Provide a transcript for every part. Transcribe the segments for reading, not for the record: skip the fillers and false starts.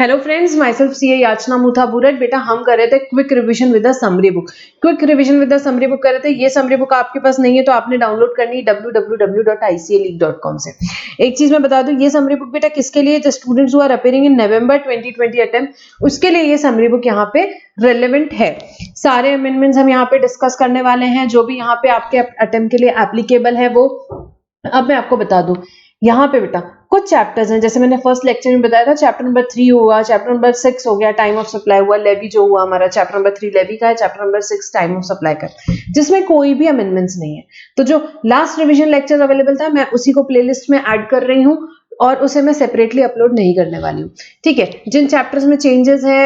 Hello friends, my self CA याचना मुथा बुरट। बेटा हम कर रहे थे quick revision with the summary book. Quick revision with the summary book कर रहे थे। ये समरी बुक आपके पास नहीं है तो आपने डाउनलोड करनी है www.icaleague.com से। एक चीज मैं बता दूं, ये समरी बुक बेटा किसके लिए? The students who are appearing in November 2020 attempt, उसके लिए ये समरी बुक यहाँ पे रेलेवेंट है। सारे अमेंडमेंट्स हम यहाँ पे डिस्कस करने वाले हैं जो भी यहाँ पे आपके अटेम्प्ट के लिए एप्लीकेबल है वो। अब मैं आपको बता दूं, यहाँ पे बेटा कुछ चैप्टर्स हैं, जैसे मैंने फर्स्ट लेक्चर में बताया था, चैप्टर नंबर 3 हुआ, चैप्टर नंबर 6 हो गया टाइम ऑफ सप्लाई हुआ, लेवी जो हुआ हमारा चैप्टर नंबर 3 लेवी का है, chapter number 6 time of supply का, जिसमें कोई भी अमेंडमेंट्स नहीं है। तो जो लास्ट रिवीजन लेक्चर अवेलेबल था मैं उसी को प्लेलिस्ट में ऐड कर रही हूँ और उसे मैं सेपरेटली अपलोड नहीं करने वाली हूँ। ठीक है, जिन चैप्टर्स में चेंजेस हैं,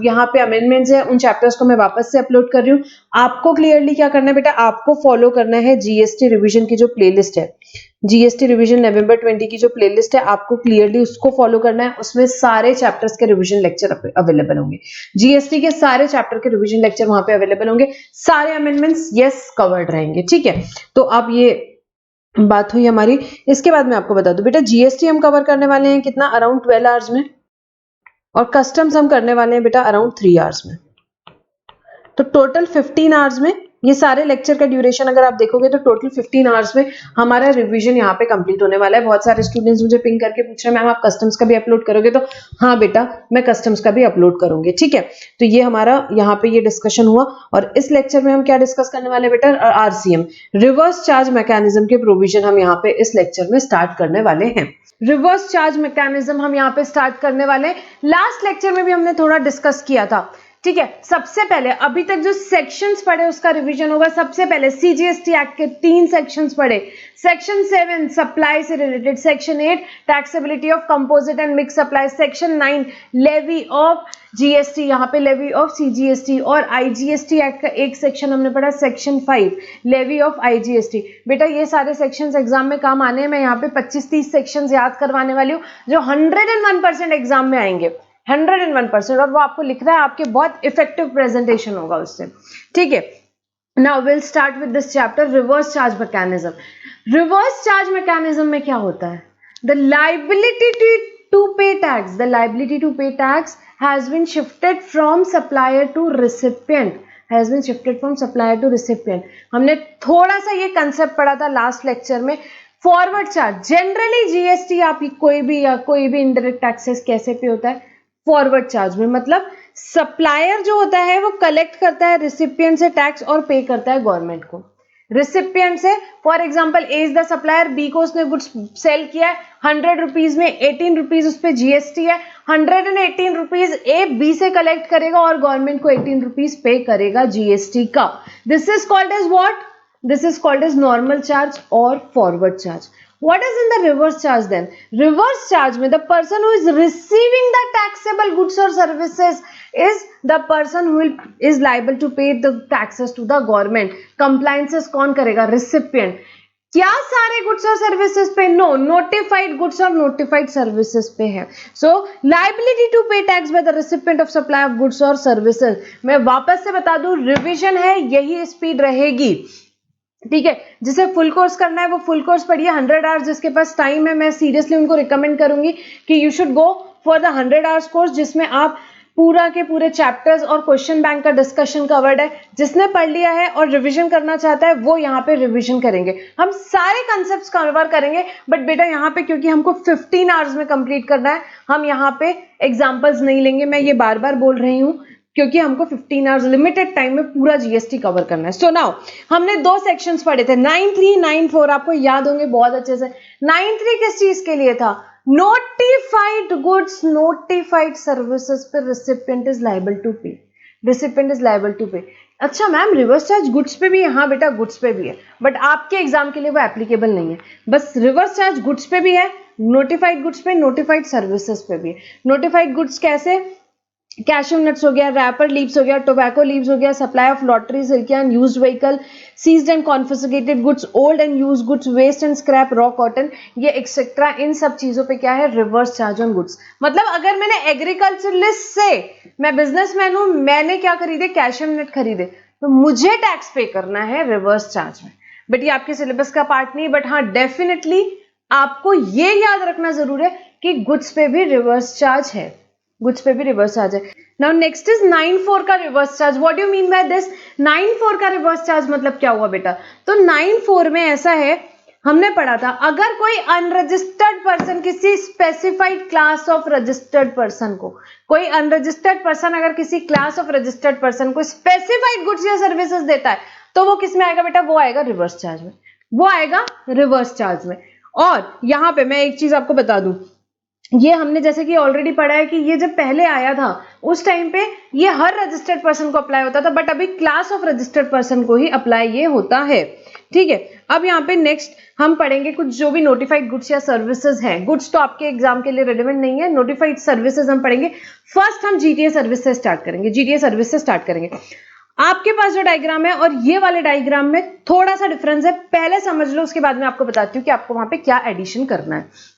यहाँ पे अमेंडमेंट्स हैं, उन चैप्टर्स को मैं वापस से अपलोड कर रही हूँ। आपको क्लियरली क्या करना है बेटा, आपको फॉलो करना है जीएसटी रिवीजन की जो प्लेलिस्ट है, जीएसटी रिवीजन नवंबर 20 की जो प्लेलिस्ट है, आपको क्लियरली उसको फॉलो करना है। उसमें सारे चैप्टर्स के रिवीजन लेक्चर अवेलेबल होंगे, जीएसटी के सारे चैप्टर के रिवीजन लेक्चर वहां पे अवेलेबल होंगे, सारे अमेंडमेंट्स यस कवर्ड रहेंगे। ठीक है, तो अब ये बात हुई हमारी। इसके बाद मैं आपको बता दूं बेटा, जीएसटी हम कवर करने वाले हैं कितना, अराउंड 12 आवर्स में, और कस्टम्स हम करने वाले हैं बेटा अराउंड 3 आवर्स में। तो टोटल 15 आवर्स में ये सारे लेक्चर का ड्यूरेशन अगर आप देखोगे तो टोटल 15 आवर्स में हमारा रिवीजन यहाँ पे कंप्लीट होने वाला है। बहुत सारे स्टूडेंट्स मुझे पिंग करके पूछ रहे हैं मैम आप कस्टम्स का भी अपलोड करोगे? तो हाँ बेटा, मैं कस्टम्स का भी अपलोड करूंगी। ठीक है, तो ये हमारा यहाँ पे ये डिस्कशन हुआ। और इस लेक्चर में हम क्या डिस्कस करने वाले बेटा, आरसीएम रिवर्स चार्ज मैकेनिज्म के प्रोविजन हम यहाँ पे इस लेक्चर में स्टार्ट करने वाले हैं। रिवर्स चार्ज मैकेनिज्म हम यहाँ पे स्टार्ट करने वाले हैं। लास्ट लेक्चर में भी हमने थोड़ा डिस्कस किया था। ठीक है, सबसे पहले अभी तक जो सेक्शंस पढ़े उसका रिवीजन होगा। सबसे पहले सीजीएसटी एक्ट के 3 सेक्शंस पढ़े। सेक्शन 7 सप्लाई से related, section 8 taxability of composite and mix supply, section 9 levy of GST, यहाँ पे लेवी ऑफ सीजीएसटी, और आईजीएसटी एक्ट का एक सेक्शन हमने पढ़ा, सेक्शन 5 लेवी ऑफ आईजीएसटी। बेटा ये सारे सेक्शंस एग्जाम में काम आने हैं। मैं यहाँ पे 25-30 सेक्शंस याद करवाने वाली हूँ जो 101% एग्जाम में आएंगे, 101%, और वो आपको लिखना है, आपके बहुत इफेक्टिव प्रेजेंटेशन होगा उससे। ठीक है, now will start with this chapter, reverse charge mechanism. Reverse charge mechanism में क्या होता है? The liability to pay tax, the liability to pay tax has been shifted from supplier to recipient, has been shifted from supplier to recipient. हमने थोड़ा सा ये concept पढ़ा था लास्ट लेक्चर में। फॉरवर्ड चार्ज, जनरली जीएसटी आप कोई भी इनडायरेक्ट टैक्सेस कैसे पे होता है? फॉरवर्ड चार्ज में, मतलब सप्लायर जो होता है वो कलेक्ट करता है रिसिपिएंट से टैक्स और पे करता है गवर्नमेंट को। रिसिपिएंट से, for example A is the supplier, B को उसने गुड्स सेल किया है 100 रुपीज में, 18 रुपीज उस पर जीएसटी है, 118 रुपीज ए बी से कलेक्ट करेगा और गवर्नमेंट को 18 रुपीज पे करेगा जीएसटी का। This is called as what? This is called as normal charge or forward charge. What is in the reverse charge then? Reverse charge में the person who is receiving the taxable goods or services is the person who is liable to pay the taxes to the government. Compliances कौन करेगा? Recipient. क्या सारे goods और services पे? No, notified goods और notified services पे है। सो liability to pay tax by the recipient of supply of goods और सर्विसेज। मैं वापस से बता दूं, रिवीजन है, यही स्पीड रहेगी। ठीक है, जिसे फुल कोर्स करना है वो फुल कोर्स पढ़िए 100 आवर्स। जिसके पास टाइम है मैं सीरियसली उनको रिकमेंड करूंगी कि you should go for the 100 hours course, जिसमें आप पूरा के पूरे चैप्टर्स और क्वेश्चन बैंक का डिस्कशन कवर्ड है। जिसने पढ़ लिया है और रिवीजन करना चाहता है वो यहाँ पे रिवीजन करेंगे। हम सारे कंसेप्ट्स कवर करेंगे, बट बेटा यहाँ पे क्योंकि हमको 15 आवर्स में कंप्लीट करना है, हम यहाँ पे एग्जाम्पल्स नहीं लेंगे। मैं ये बार बार बोल रही हूँ क्योंकि हमको 15 आवर्स लिमिटेड टाइम में पूरा जीएसटी कवर करना है। सो नाउ हमने 2 सेक्शंस पढ़े थे, 9.3, 9.4, आपको याद होंगे बहुत अच्छे से। 9.3 किस चीज के लिए था? नोटिफाइड गुड्स, नोटिफाइड सर्विसेज पे रिसिपिएंट इज लायबल टू पे, रिसिपिएंट इज लायबल टू पे। अच्छा मैम, रिवर्स चार्ज गुड्स पे भी है? हाँ बेटा, गुड्स पे भी है, बट आपके एग्जाम के लिए वो एप्लीकेबल नहीं है। बस रिवर्स चार्ज गुड्स पे भी है, नोटिफाइड गुड्स पे, नोटिफाइड सर्विसेज पे भी है। नोटिफाइड गुड्स कैसे? कैशू नट्स हो गया, रैपर लीव्स हो गया, टोबैको लीव्स हो गया, सप्लाई ऑफ लॉटरी, सिल्किया and used vehicle, seized and confiscated goods, old and used goods, waste and scrap, raw cotton, ये एक्सेट्रा, इन सब चीजों पे क्या है? Reverse charge on goods. मतलब अगर मैंने एग्रीकल्चरलिस्ट से, मैं बिजनेसमैन हूं, मैंने क्या खरीदे? कैशू नट खरीदे, तो मुझे टैक्स पे करना है रिवर्स चार्ज में। बट ये आपके सिलेबस का पार्ट नहीं, बट हाँ डेफिनेटली आपको ये याद रखना जरूर है कि गुड्स पे भी रिवर्स चार्ज है। गुड्स पे भी रिवर्स चार्ज है। नाउ नेक्स्ट इज 9(4) का reverse charge. What do you mean by this? 9(4) का रिवर्स चार्ज मतलब क्या हुआ बेटा? तो 9(4) में ऐसा है, हमने पढ़ा था, अगर कोई अनरजिस्टर्ड पर्सन किसी specified class of registered person को, कोई अनरजिस्टर्ड पर्सन अगर किसी क्लास ऑफ रजिस्टर्ड पर्सन को स्पेसिफाइड गुड्स या सर्विसेज देता है तो वो किस में आएगा बेटा? वो आएगा रिवर्स चार्ज में, वो आएगा रिवर्स चार्ज में। और यहां पे मैं एक चीज आपको बता दूं, ये हमने जैसे कि ऑलरेडी पढ़ा है कि ये जब पहले आया था उस टाइम पे ये हर रजिस्टर्ड पर्सन को अप्लाई होता था, बट अभी क्लास ऑफ रजिस्टर्ड पर्सन को ही अप्लाई ये होता है। ठीक है, अब यहाँ पे नेक्स्ट हम पढ़ेंगे कुछ जो भी नोटिफाइड गुड्स या सर्विसेज हैं। गुड्स तो आपके एग्जाम के लिए रेलेवेंट नहीं है, नोटिफाइड सर्विसेज हम पढ़ेंगे। फर्स्ट हम जीटीए सर्विस से स्टार्ट करेंगे, जीटीए सर्विस से स्टार्ट करेंगे। आपके पास जो डायग्राम है और ये वाले डायग्राम में थोड़ा सा डिफरेंस है, पहले समझ लो, उसके बाद में आपको बताती हूँ कि आपको वहां पे क्या एडिशन करना है।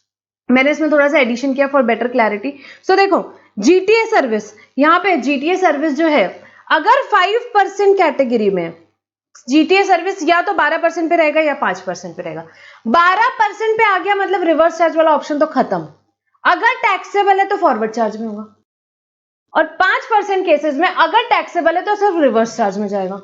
मैंने इसमें थोड़ा सा एडिशन किया फॉर बेटर क्लैरिटी। सो देखो, जीटीए सर्विस, यहाँ पे जीटीए सर्विस जो है, अगर 5% कैटेगरी में जीटीए सर्विस या तो 12% पे रहेगा या 5% पे रहेगा। 12% पे आ गया मतलब रिवर्स चार्ज वाला ऑप्शन तो खत्म। अगर टैक्सेबल है तो फॉरवर्ड चार्ज में होगा, और 5% केसेस में अगर टैक्सेबल है तो सिर्फ रिवर्स चार्ज में जाएगा।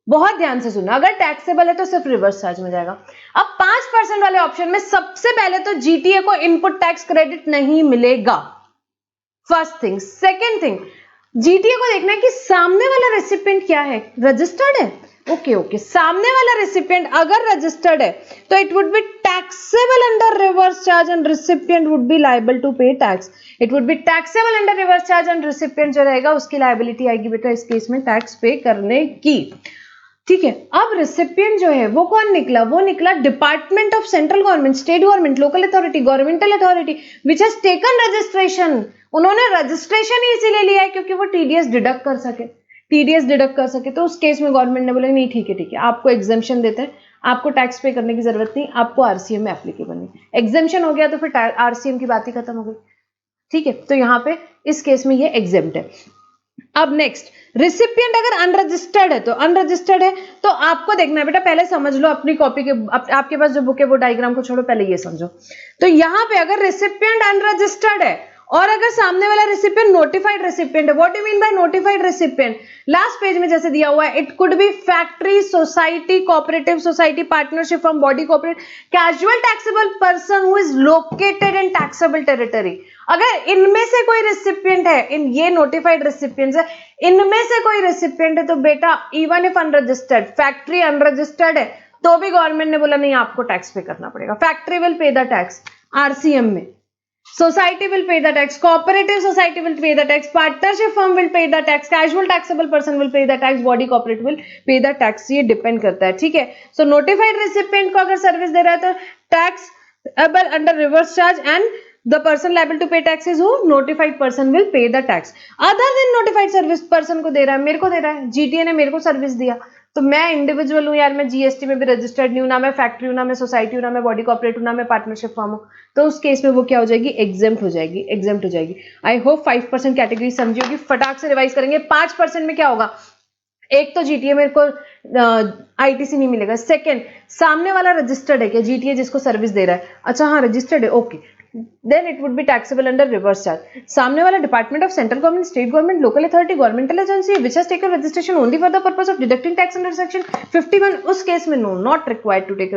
बहुत ध्यान से सुनना, अगर टैक्सेबल है तो सिर्फ रिवर्स चार्ज में जाएगा। अब 5% वाले ऑप्शन में सबसे पहले तो जीटीए को इनपुट टैक्स क्रेडिट नहीं मिलेगा, first thing. Second thing, GTA को देखना है कि सामने वाला रेसिपिएंट क्या है, रजिस्टर्ड है। ओके, सामने वाला रेसिपिएंट अगर रजिस्टर्ड है तो it would be taxable under reverse charge and recipient would be liable to pay tax. It would be taxable under reverse charge and recipient जो रहेगा उसकी लायबिलिटी आएगी बेटा इस केस में टैक्स पे करने की। ठीक है, अब रेसिपिएंट जो है वो कौन निकला? वो निकला department of central government, state government, local authority, governmental authority which has taken registration. उन्होंने रजिस्ट्रेशन ही इसीलिए लिया है क्योंकि वो टीडीएस डिडक्ट कर सके, टीडीएस डिडक्ट कर सके। तो उस केस में गवर्नमेंट ने बोला नहीं ठीक है, आपको एग्जेम्पशन देते हैं, आपको टैक्स पे करने की जरूरत नहीं, आपको आरसीएम में एप्लीकेबल नहीं। एग्जेम्पशन हो गया तो फिर आरसीएम की बात ही खत्म हो गई। ठीक है, तो यहाँ पे इस केस में ये एग्जेम्प्ट है। अब नेक्स्ट, रिसिपिएंट अगर अनरजिस्टर्ड है, तो अनरजिस्टर्ड है तो आपको देखना है बेटा, पहले समझ लो अपनी कॉपी के, आपके पास जो बुक है वो डायग्राम को छोड़ो, पहले ये समझो। तो यहां पे अगर रिसिपिएंट अनरजिस्टर्ड है और अगर सामने वाला रेसिपिएंट नोटिफाइड रेसिपिएंट है, what do mean by notified recipient? Last page में जैसे दिया हुआ है, it could be factory, society, cooperative society, partnership firm, body corporate, casual taxable person who is located in taxable territory. अगर इनमें से कोई रेसिपिएंट है, इन ये नोटिफाइड रेसिपिएंट्स है, इनमें से कोई रेसिपिएंट है तो बेटा even if unregistered, factory unregistered है तो भी गवर्नमेंट ने बोला नहीं आपको टैक्स पे करना पड़ेगा। Factory will pay the tax RCM में, society will pay the tax, cooperative society will pay the tax, partnership firm will pay the tax, casual taxable person will pay the tax, body corporate will pay the tax। ये depend करता है। ठीक है, सो notified recipient को अगर service दे रहा है तो tax able under reverse charge and the person liable to pay tax is who? Notified person will pay the tax। other than notified service person को दे रहा है, मेरे को दे रहा है, जीटीए ने मेरे को सर्विस दिया तो मैं इंडिविजुअल हूं यार, मैं जीएसटी में भी रजिस्टर्ड नहीं हूं, ना मैं फैक्ट्री हूं, ना मैं सोसाइटी हूं, ना मैं बॉडी कॉर्पोरेट हूं, ना मैं पार्टनरशिप फर्म हूं, तो उस केस में वो क्या हो जाएगी? एग्जेम्प्ट हो जाएगी, एग्जेम्प्ट हो जाएगी। आई होप 5% कैटेगरी समझी होगी। फटाक से रिवाइज करेंगे। 5% में क्या होगा? एक तो जीटीए मेरे को आईटीसी नहीं मिलेगा। सेकंड, सामने वाला रजिस्टर्ड है क्या? जीटीए जिसको सर्विस दे रहा है, अच्छा हाँ रजिस्टर्ड है, okay, then it would be taxable under reverse charge। सामने वाला department of central government, state government, local authority, governmental agency which has taken registration only for the purpose of deducting tax under section 51, उस case में no, not required to take,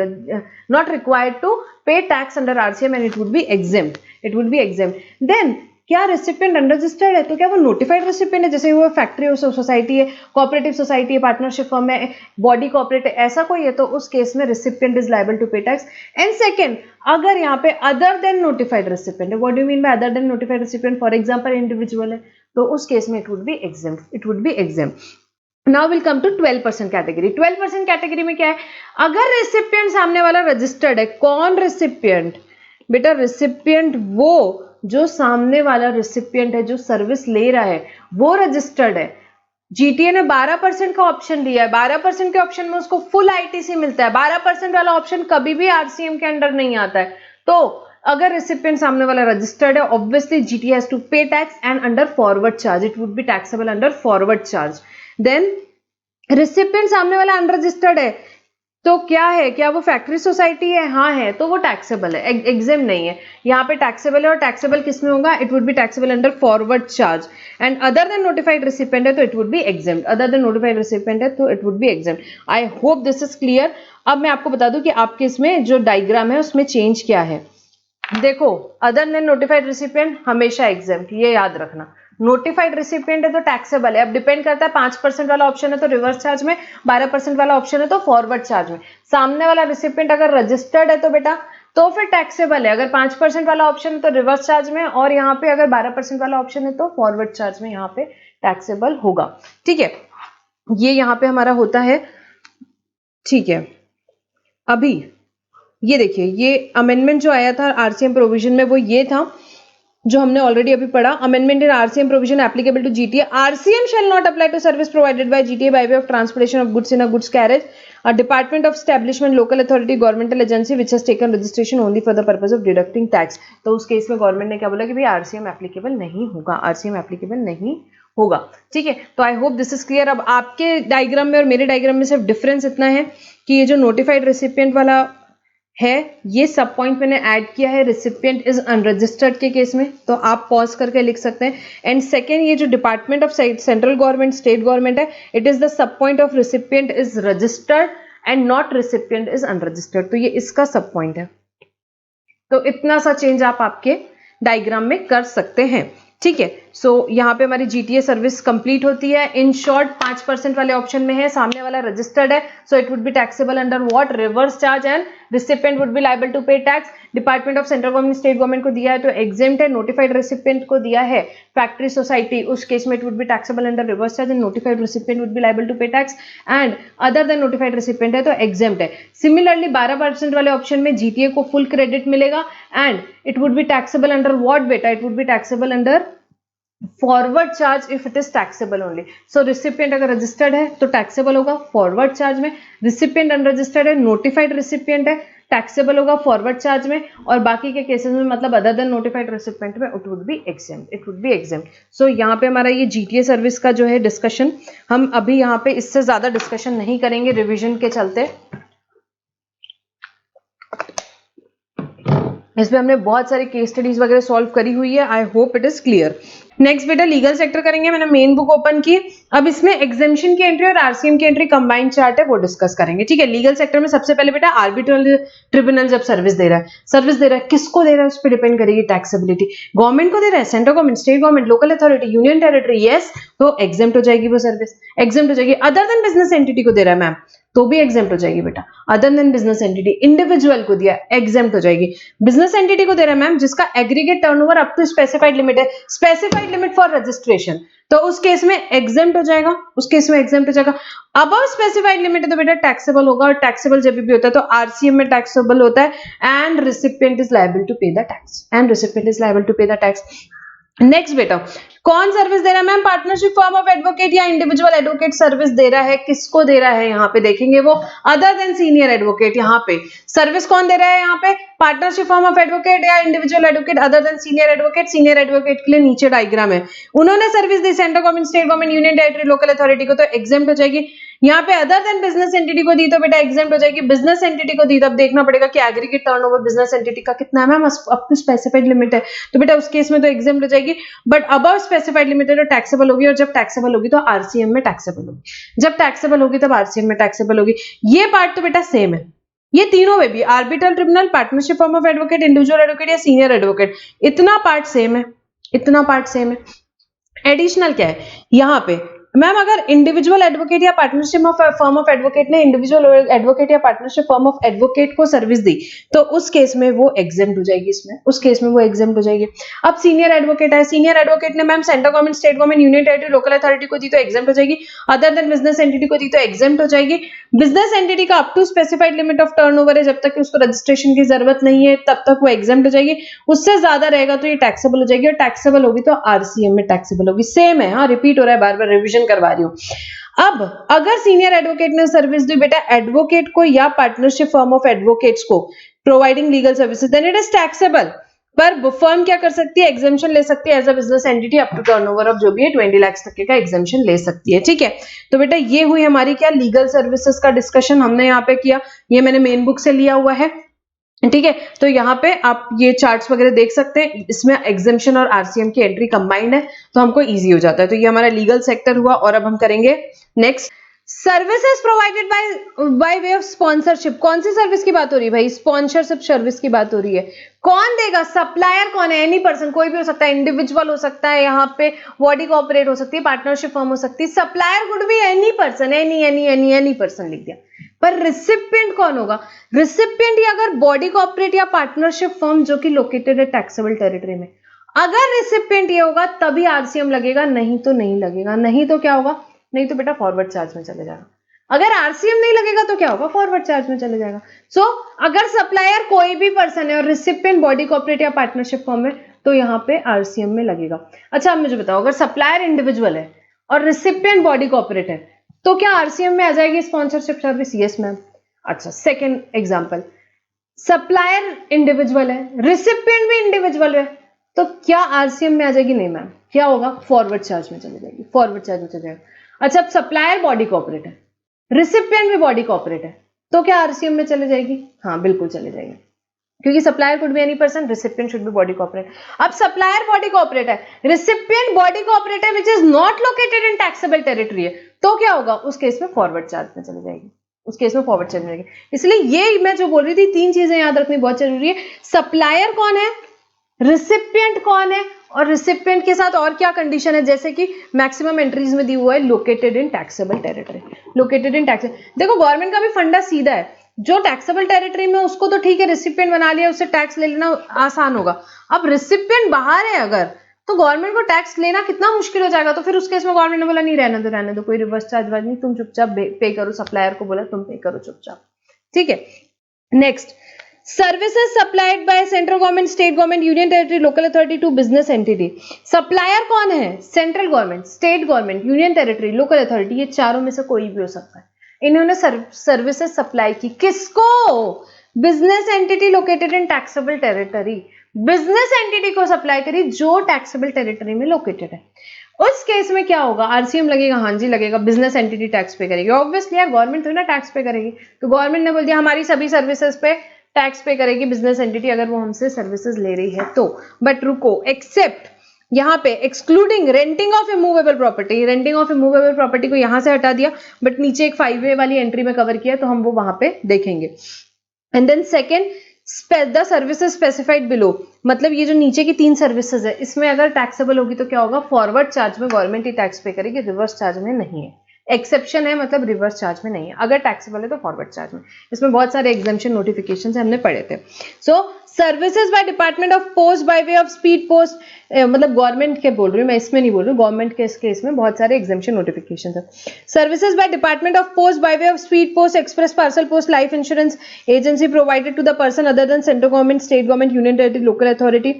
not required to pay tax under RCM and it would be exempt, it would be exempt। then क्या recipient unregistered है तो क्या वो notified recipient है? जैसे वो फैक्ट्री हो, सोसाइटी है, कोऑपरेटिव सोसाइटी है, पार्टनरशिप फर्म है, बॉडी कॉर्पोरेट है, ऐसा कोई है तो उस केस में recipient is liable to pay tax. And second, अगर यहाँ पे अदर देन नोटिफाइड रेसिपिएंट है, what do you mean by other than notified recipient? For example individual है तो उस केस में it would be exempt, it would be exempt. Now will come to 12% category. 12% category में क्या है? अगर recipient सामने वाला रजिस्टर्ड है, कौन रेसिपिएंट बेटा? रेसिपिएंट वो जो सामने वाला रेसिपिएंट है, जो सर्विस ले रहा है वो रजिस्टर्ड है। जीटीए ने 12% का ऑप्शन दिया है, 12% के ऑप्शन में उसको फुल आईटीसी मिलता है। 12% वाला ऑप्शन कभी भी आरसीएम के अंडर नहीं आता है। तो अगर रेसिपिएंट सामने वाला रजिस्टर्ड है, obviously GTA has to pay tax and under forward charge, it would be taxable under forward charge. Then recipient सामने वाला अनरजिस्टर्ड है, तो क्या है, क्या वो फैक्ट्री सोसाइटी है? हाँ है, तो वो टैक्सेबल है, एग्जेम नहीं है। यहाँ पे टैक्सेबल है, और टैक्सेबल किस में होगा? It would be taxable under forward charge, and other than notified recipient है तो it would be exempt, other than notified recipient है तो it would be exempt. I hope this is clear. अब मैं आपको बता दूं कि आपके इसमें जो डायग्राम है उसमें चेंज क्या है। देखो, अदर देन नोटिफाइड रिसिपिएंट हमेशा एग्जेम्प्ट, ये याद रखना। नोटिफाइड रिसिपिएंट है तो टैक्सेबल है। अब डिपेंड करता है, 5% वाला ऑप्शन है तो रिवर्स चार्ज में, 12% वाला ऑप्शन है तो फॉरवर्ड चार्ज में। सामने वाला रिसिपिएंट अगर रजिस्टर्ड है तो बेटा तो फिर टैक्सेबल है। अगर 5% वाला ऑप्शन है तो रिवर्स चार्ज में, और यहाँ पे अगर 12% वाला ऑप्शन है तो फॉरवर्ड चार्ज में यहाँ पे टैक्सेबल होगा। ठीक है, ये यहाँ पे हमारा होता है। ठीक है, अभी ये देखिए, ये अमेंडमेंट जो आया था आरसीएम प्रोविजन में वो ये था जो हमने ऑलरेडी अभी पढ़ा। Amendment in RCM provision applicable to GTA. RCM shall not apply to service provided by GTA by way of transportation of goods in a goods carriage, a department of establishment, local authority, governmental agency which has taken registration only for the purpose of deducting tax. तो उस case में government ने क्या बोला कि भाई RCM applicable नहीं होगा, आरसीएम एप्लीकेबल नहीं होगा। ठीक है, तो आई होप दिस इज क्लियर। अब आपके डायग्राम में और मेरे डायग्राम में सिर्फ डिफरेंस इतना है कि ये जो नोटिफाइड रेसिपिएंट वाला है, ये सब पॉइंट मैंने ऐड किया है रिसिपिएंट इज अनरजिस्टर्ड के केस में, तो आप पॉज करके लिख सकते हैं। एंड सेकेंड, ये जो department of central government, state government है, it is the sub point of recipient is registered and not recipient is unregistered, तो ये इसका सब पॉइंट है। तो इतना सा चेंज आप आपके डायग्राम में कर सकते हैं। ठीक है, सो यहाँ पे हमारी जीटीए सर्विस कंप्लीट होती है। इन शॉर्ट 5% वाले ऑप्शन में है, सामने वाला रजिस्टर्ड है, so it would be taxable under what? Reverse charge, and recipient would be liable to pay tax. Department of central government, state government को दिया है तो एग्जेम्प्ट है। नोटिफाइड रेसिपिएंट को दिया है फैक्ट्री सोसाइटी, उस केस में it would be taxable under reverse charge, and notified recipient would be liable to pay tax, and other than notified recipient है तो एग्जेम्प्ट है। सिमिलरली 12% वाले ऑप्शन में जीटीए को फुल क्रेडिट मिलेगा, and it would be taxable under what बेटा? It would be taxable under forward charge if it is taxable only. So recipient अगर registered है तो टैक्सेबल होगा फॉरवर्ड चार्ज में, रिसिपिएंट अनरजिस्टर्ड है, नोटिफाइड रिसिपिएंट है, taxable होगा फॉरवर्ड चार्ज में, और बाकी के केसेस में मतलब अदर देन नोटिफाइड रिसिपिएंट में it would be exempt, it would be exempt. So यहाँ पे हमारा ये जीटीए सर्विस का जो है डिस्कशन, हम अभी यहाँ पे इससे ज्यादा डिस्कशन नहीं करेंगे रिविजन के चलते। इसमें हमने बहुत सारी केस स्टडीज वगैरह सॉल्व करी हुई है। I hope it is clear. Next बेटा लीगल सेक्टर करेंगे। मैंने मेन बुक ओपन की, अब इसमें एग्जेम्पशन की एंट्री और आरसीएम की एंट्री कंबाइंड चार्ट है, वो डिस्कस करेंगे। ठीक है, लीगल सेक्टर में सबसे पहले बेटा आर्बिट्रल ट्रिब्यूनल जब सर्विस दे रहा है, किसको दे रहा है उस पर डिपेंड करेगी टैक्सेबिलिटी। गवर्नमेंट को दे रहा है, central government, state government, local authority, union territory, yes, तो एग्जेम्प्ट हो जाएगी वो सर्विस, एग्जेम्प्ट हो जाएगी। अदर देन बिजनेस एंटिटी को दे रहा है मैम, तो भी एग्जेम्प्ट हो जाएगी बेटा। Other than business entity, individual को दिया, एग्जेम्प्ट हो जाएगी। बिजनेस एंटिटी को दे रहा है मैम जिसका aggregate turnover up to specified limit है, स्पेसिफाइड लिमिट फॉर रजिस्ट्रेशन, तो उस केस में एग्जेम्प्ट हो जाएगा, उस केस में एग्जेम्प्ट हो जाएगा। अबव स्पेसिफाइड लिमिट है तो बेटा टैक्सेबल होगा, और टैक्सेबल जब भी होता है तो आरसीएम में टैक्सेबल होता है, and recipient is liable to pay the tax, and recipient is liable to pay the tax. Next बेटा, कौन सर्विस दे रहा है ma'am? Partnership firm of advocate या इंडिविजुअल एडवोकेट सर्विस दे रहा है, किसको दे रहा है यहाँ पे देखेंगे वो, अदर देन सीनियर एडवोकेट। यहाँ पे सर्विस कौन दे रहा है? यहाँ पे पार्टनरशिप फॉर्म ऑफ एडवोकेट या individual advocate other than senior advocate. Senior advocate के लिए नीचे डायग्राम है, उन्होंने service the central government, state government, union territory, local authority को, तो एग्जेम्प्ट हो जाएगी। यहाँ पे अदर देन बिजनेस एंटिटी को दी तो बेटा एग्जेम्प्ट हो जाएगी। बिजनेस एंटिटी को दी तब देखना पड़ेगा कि एग्रीगेट टर्नओवर बिजनेस एंटिटी का कितना है ma'am, up to specified limit है, तो बेटा उस केस में तो एग्जेम्प्ट हो जाएगी। बट अबव स्पेसिफाइड लिमिट है तो टैक्सेबल होगी, और जब टैक्सेबल होगी तो आरसीएम में टैक्सेबल होगी, जब टैक्सेबल होगी तब आरसीएम में टैक्सेबल होगी। ये पार्ट तो बेटा सेम है, ये तीनों में भी arbitral tribunal, partnership firm of advocate, individual advocate या सीनियर एडवोकेट, इतना पार्ट सेम है, इतना पार्ट सेम है। एडिशनल क्या है यहाँ पे मैम, अगर इंडिविजुअल एडवोकेट या partnership of firm of advocate ने इंडिविजुअल एडवोकेट या पार्टनरशिप फर्म ऑफ एडवोकेट को सर्विस दी तो उस केस में वो एग्जेम्प्ट हो जाएगी, इसमें उस केस में वो एग्जेम्प्ट हो जाएगी। अब सीनियर एडवोकेट है, सीनियर एडवोकेट ने ma'am central government, state government, union territory, local authority को दी तो एग्जेम्प्ट हो जाएगी। अदर देन बिजनेस एंटिटी को दी तो एग्जेम्प्ट हो जाएगी। बिजनेस एंटिटी का up to specified limit of turnover है, जब तक कि उसको रजिस्ट्रेशन की जरूरत नहीं है तब तक वो एग्जेम्प्ट हो जाएगी। उससे ज्यादा रहेगा तो ये टैक्सेबल हो जाएगी, और टैक्सेबल होगी तो आरसीएम में टैक्सेबल होगी। सेम है, हाँ रिपीट हो रहा है, बार बार रिविजन करवा रही हूँ। अब अगर सीनियर एडवोकेट ने सर्विस दी बेटा एडवोकेट को या पार्टनरशिप फर्म ऑफ एडवोकेट्स को providing legal services, then it is taxable. पर फर्म क्या कर सकती है, एग्जामेशन ले सकती है as a business entity up to turnover of जो भी है 20 लाख तक का एग्जामेशन ले सकती है। ठीक है, तो बेटा ये हुई हमारी क्या लीगल सर्विसेज का डिस्कशन हमने यहाँ पे किया, ये मैंने मेन बुक से लिया हुआ है। ठीक है, तो यहाँ पे आप ये चार्ट्स वगैरह देख सकते हैं, इसमें एग्जामेशन और आरसीएम की एंट्री कंबाइंड है तो हमको इजी हो जाता है। तो ये हमारा लीगल सेक्टर हुआ। और अब हम करेंगे next, services provided by way of sponsorship. कौन सी सर्विस की बात हो रही है भाई, स्पॉन्सरशिप सर्विस की बात हो रही है। कौन देगा, सप्लायर कौन है, एनी पर्सन, कोई भी हो सकता है, इंडिविजुअल हो सकता है, यहाँ पे बॉडी कॉर्पोरेट हो सकती है, पार्टनरशिप फर्म हो सकती है, supplier could be any person, any person लिख दिया। पर रिसिपिएंट कौन होगा, रिसिपिएंट या अगर बॉडी कॉर्पोरेट या पार्टनरशिप फर्म जो कि लोकेटेड है टैक्सेबल टेरिटरी में, अगर रिसिपिएंट ये होगा तभी आरसीएम लगेगा, नहीं तो नहीं लगेगा। नहीं तो क्या होगा, नहीं तो बेटा फॉरवर्ड चार्ज में चले जाएगा। अगर आरसीएम नहीं लगेगा तो क्या होगा, फॉरवर्ड चार्ज में चले जाएगा। सो अगर सप्लायर कोई भी पर्सन है और रिसिपिएंट बॉडी कॉर्पोरेट या पार्टनरशिप फर्म है तो यहाँ पे आरसीएम में लगेगा। अच्छा, अब मुझे बताओ, अगर सप्लायर इंडिविजुअल है और रिसिपिएंट बॉडी कॉर्पोरेट है तो क्या आरसीएम में आ जाएगी स्पॉन्सरशिप सर्विस? Yes ma'am. अच्छा, सेकेंड एग्जाम्पल, सप्लायर इंडिविजुअल है, रिसिपिएंट भी इंडिविजुअल है, तो क्या आरसीएम में आ जाएगी? नहीं मैम। क्या होगा, फॉरवर्ड चार्ज में चली जाएगी, फॉरवर्ड चार्ज में चले जाएगा। अच्छा, अब सप्लायर बॉडी कॉर्पोरेट है, रिसिपिएंट भी बॉडी कॉर्पोरेट है, तो क्या आरसीएम में चले जाएगी? हाँ बिल्कुल चले जाएगी, क्योंकि supplier could be any person, recipient should be body corporate. अब सप्लायर बॉडी कॉर्पोरेट है, रिसिपिएंट बॉडी कॉर्पोरेट है which is not located in taxable territory है, तो क्या होगा, उस केस में फॉरवर्ड चार्ज में चली जाएगी, उस केस में फॉरवर्ड चार्ज में जाएगी। इसलिए ये मैं जो बोल रही थी, तीन चीजें याद रखनी बहुत जरूरी है। सप्लायर कौन है, रिसिपिएंट कौन है, और रिसिपिएंट के साथ और क्या कंडीशन है, जैसे कि मैक्सिमम एंट्रीज में दी हुआ है located in taxable territory, located in tax. देखो गवर्नमेंट का भी फंडा सीधा है, जो टैक्सेबल टेरिटरी में उसको तो ठीक है, रिसिपिएंट बना लिया, उससे टैक्स ले लेना आसान होगा। अब रिसिपिएंट बाहर है अगर, तो गवर्नमेंट को टैक्स लेना कितना मुश्किल हो जाएगा। तो फिर उस केस में गवर्नमेंट ने बोला नहीं, रहने दो, कोई रिवर्स चार्ज वार्ज नहीं, तुम चुपचाप पे करो, सप्लायर को बोला तुम पे करो चुपचाप। ठीक है, next, services supplied by central government, state government, union territory, local authority to business entity. Supplier कौन है, central government, state government, union territory, local authority, ये चारों में से कोई भी हो सकता है। इन्होंने सर्विसेज सप्लाई की किसको, business entity located in taxable territory, business entity को सप्लाई करी जो टैक्सेबल टेरिटरी में लोकेटेड है। उस केस में क्या होगा, आरसीएम लगेगा? हाँ जी लगेगा, बिजनेस एंटिटी टैक्स पे करेगी। ऑब्वियसली यार गवर्नमेंट थोड़ी ना टैक्स पे करेगी, तो गवर्नमेंट ने बोल दिया हमारी सभी सर्विसेज पे टैक्स पे करेगी बिजनेस एंटिटी, अगर वो हमसे सर्विसेज ले रही है तो। बट रुको, एक्सेप्ट यहाँ पे excluding renting of immovable property, renting of immovable property को यहां से हटा दिया, बट नीचे एक 5A वाली एंट्री में कवर किया, तो हम वो वहां पे देखेंगे। And then second, the services specified below, मतलब ये जो नीचे की तीन सर्विसेज है, इसमें अगर टैक्सेबल होगी तो क्या होगा, फॉरवर्ड चार्ज में गवर्नमेंट ही टैक्स पे करेगी, रिवर्स चार्ज में नहीं है। एक्सेप्शन है, मतलब रिवर्स चार्ज में नहीं है, अगर टैक्सेबल है तो फॉरवर्ड चार्ज में। इसमें बहुत सारे एग्जाम्पशन नोटिफिकेशन हमने पढ़े थे। So services by department of post by way of speed post, मतलब गवर्नमेंट के बोल रही हूँ मैं, इसमें नहीं बोल रही हूँ, गवर्नमेंट के केस में बहुत सारे एग्जाम्पशन नोटिफिकेशन है। Services by department of post by way of speed post, express parcel post, life insurance agency provided to the person other than central government, state government, union territory, local authority.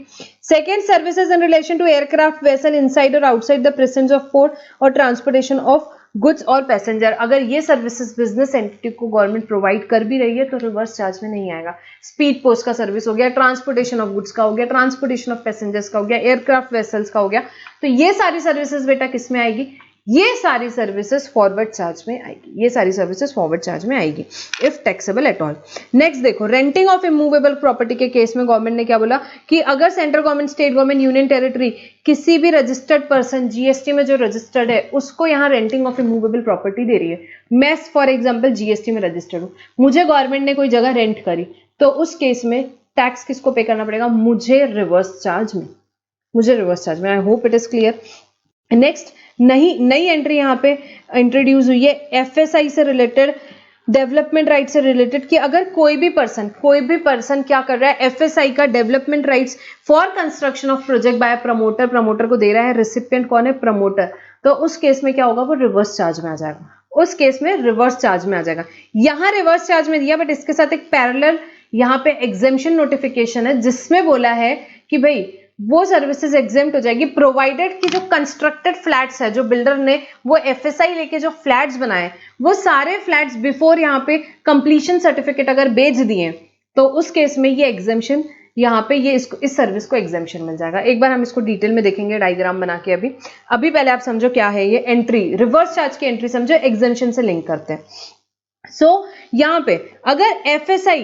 Second, services in relation to aircraft vessel inside और outside the presence of port और transportation of goods और passenger. अगर ये services business entity को government provide कर भी रही है तो रिवर्स चार्ज में नहीं आएगा। स्पीड पोस्ट का सर्विस हो गया, ट्रांसपोर्टेशन ऑफ गुड्स का हो गया, ट्रांसपोर्टेशन ऑफ पैसेंजर्स का हो गया, एयरक्राफ्ट वेसल्स का हो गया, तो ये सारी सर्विसेज बेटा किस में आएगी, ये सारी सर्विसेज फॉरवर्ड चार्ज में आएगी, ये सारी सर्विसेज फॉरवर्ड चार्ज में आएगी if taxable at all. Next देखो, रेंटिंग ऑफ इमूवेबल प्रॉपर्टी के केस में गवर्नमेंट ने क्या बोला कि अगर central government, state government, union territory किसी भी रजिस्टर्ड पर्सन, जीएसटी में जो रजिस्टर्ड है, उसको यहाँ रेंटिंग ऑफ इमूवेबल प्रॉपर्टी दे रही है। मैं फॉर एग्जाम्पल जीएसटी में रजिस्टर्ड हूँ, मुझे गवर्नमेंट ने कोई जगह रेंट करी, तो उस केस में टैक्स किसको पे करना पड़ेगा, मुझे रिवर्स चार्ज में, मुझे रिवर्स चार्ज में। I hope it is clear. Next, नई एंट्री यहाँ पे इंट्रोड्यूस हुई है एफएसआई से रिलेटेड, डेवलपमेंट राइट से रिलेटेड, कि अगर कोई भी पर्सन क्या कर रहा है, एफएसआई का development rights for construction of project by promoter, promoter को दे रहा है, रेसिपिएंट कौन है, प्रमोटर, तो उस केस में क्या होगा, वो रिवर्स चार्ज में आ जाएगा, उस केस में रिवर्स चार्ज में आ जाएगा। यहाँ रिवर्स चार्ज में दिया, बट इसके साथ एक पैरेलल यहाँ पे एग्जेम्पशन नोटिफिकेशन है जिसमें बोला है कि भाई वो सर्विसेज एग्जेम्प्ट हो जाएगी प्रोवाइडेड कि जो कंस्ट्रक्टेड फ्लैट्स है, जो बिल्डर ने वो एफएसआई लेके जो फ्लैट्स बनाए, वो सारे फ्लैट्स बिफोर यहाँ पे कंप्लीशन सर्टिफिकेट अगर बेच दिए तो उस केस में ये एग्जेम्पशन यहाँ पे ये इसको इस सर्विस को एग्जेम्पशन मिल जाएगा। एक बार हम इसको डिटेल में देखेंगे डायग्राम बना के। अभी पहले आप समझो क्या है ये एंट्री, रिवर्स चार्ज की एंट्री समझो, एग्जेम्पशन से लिंक करते हैं। यहाँ पे अगर FSI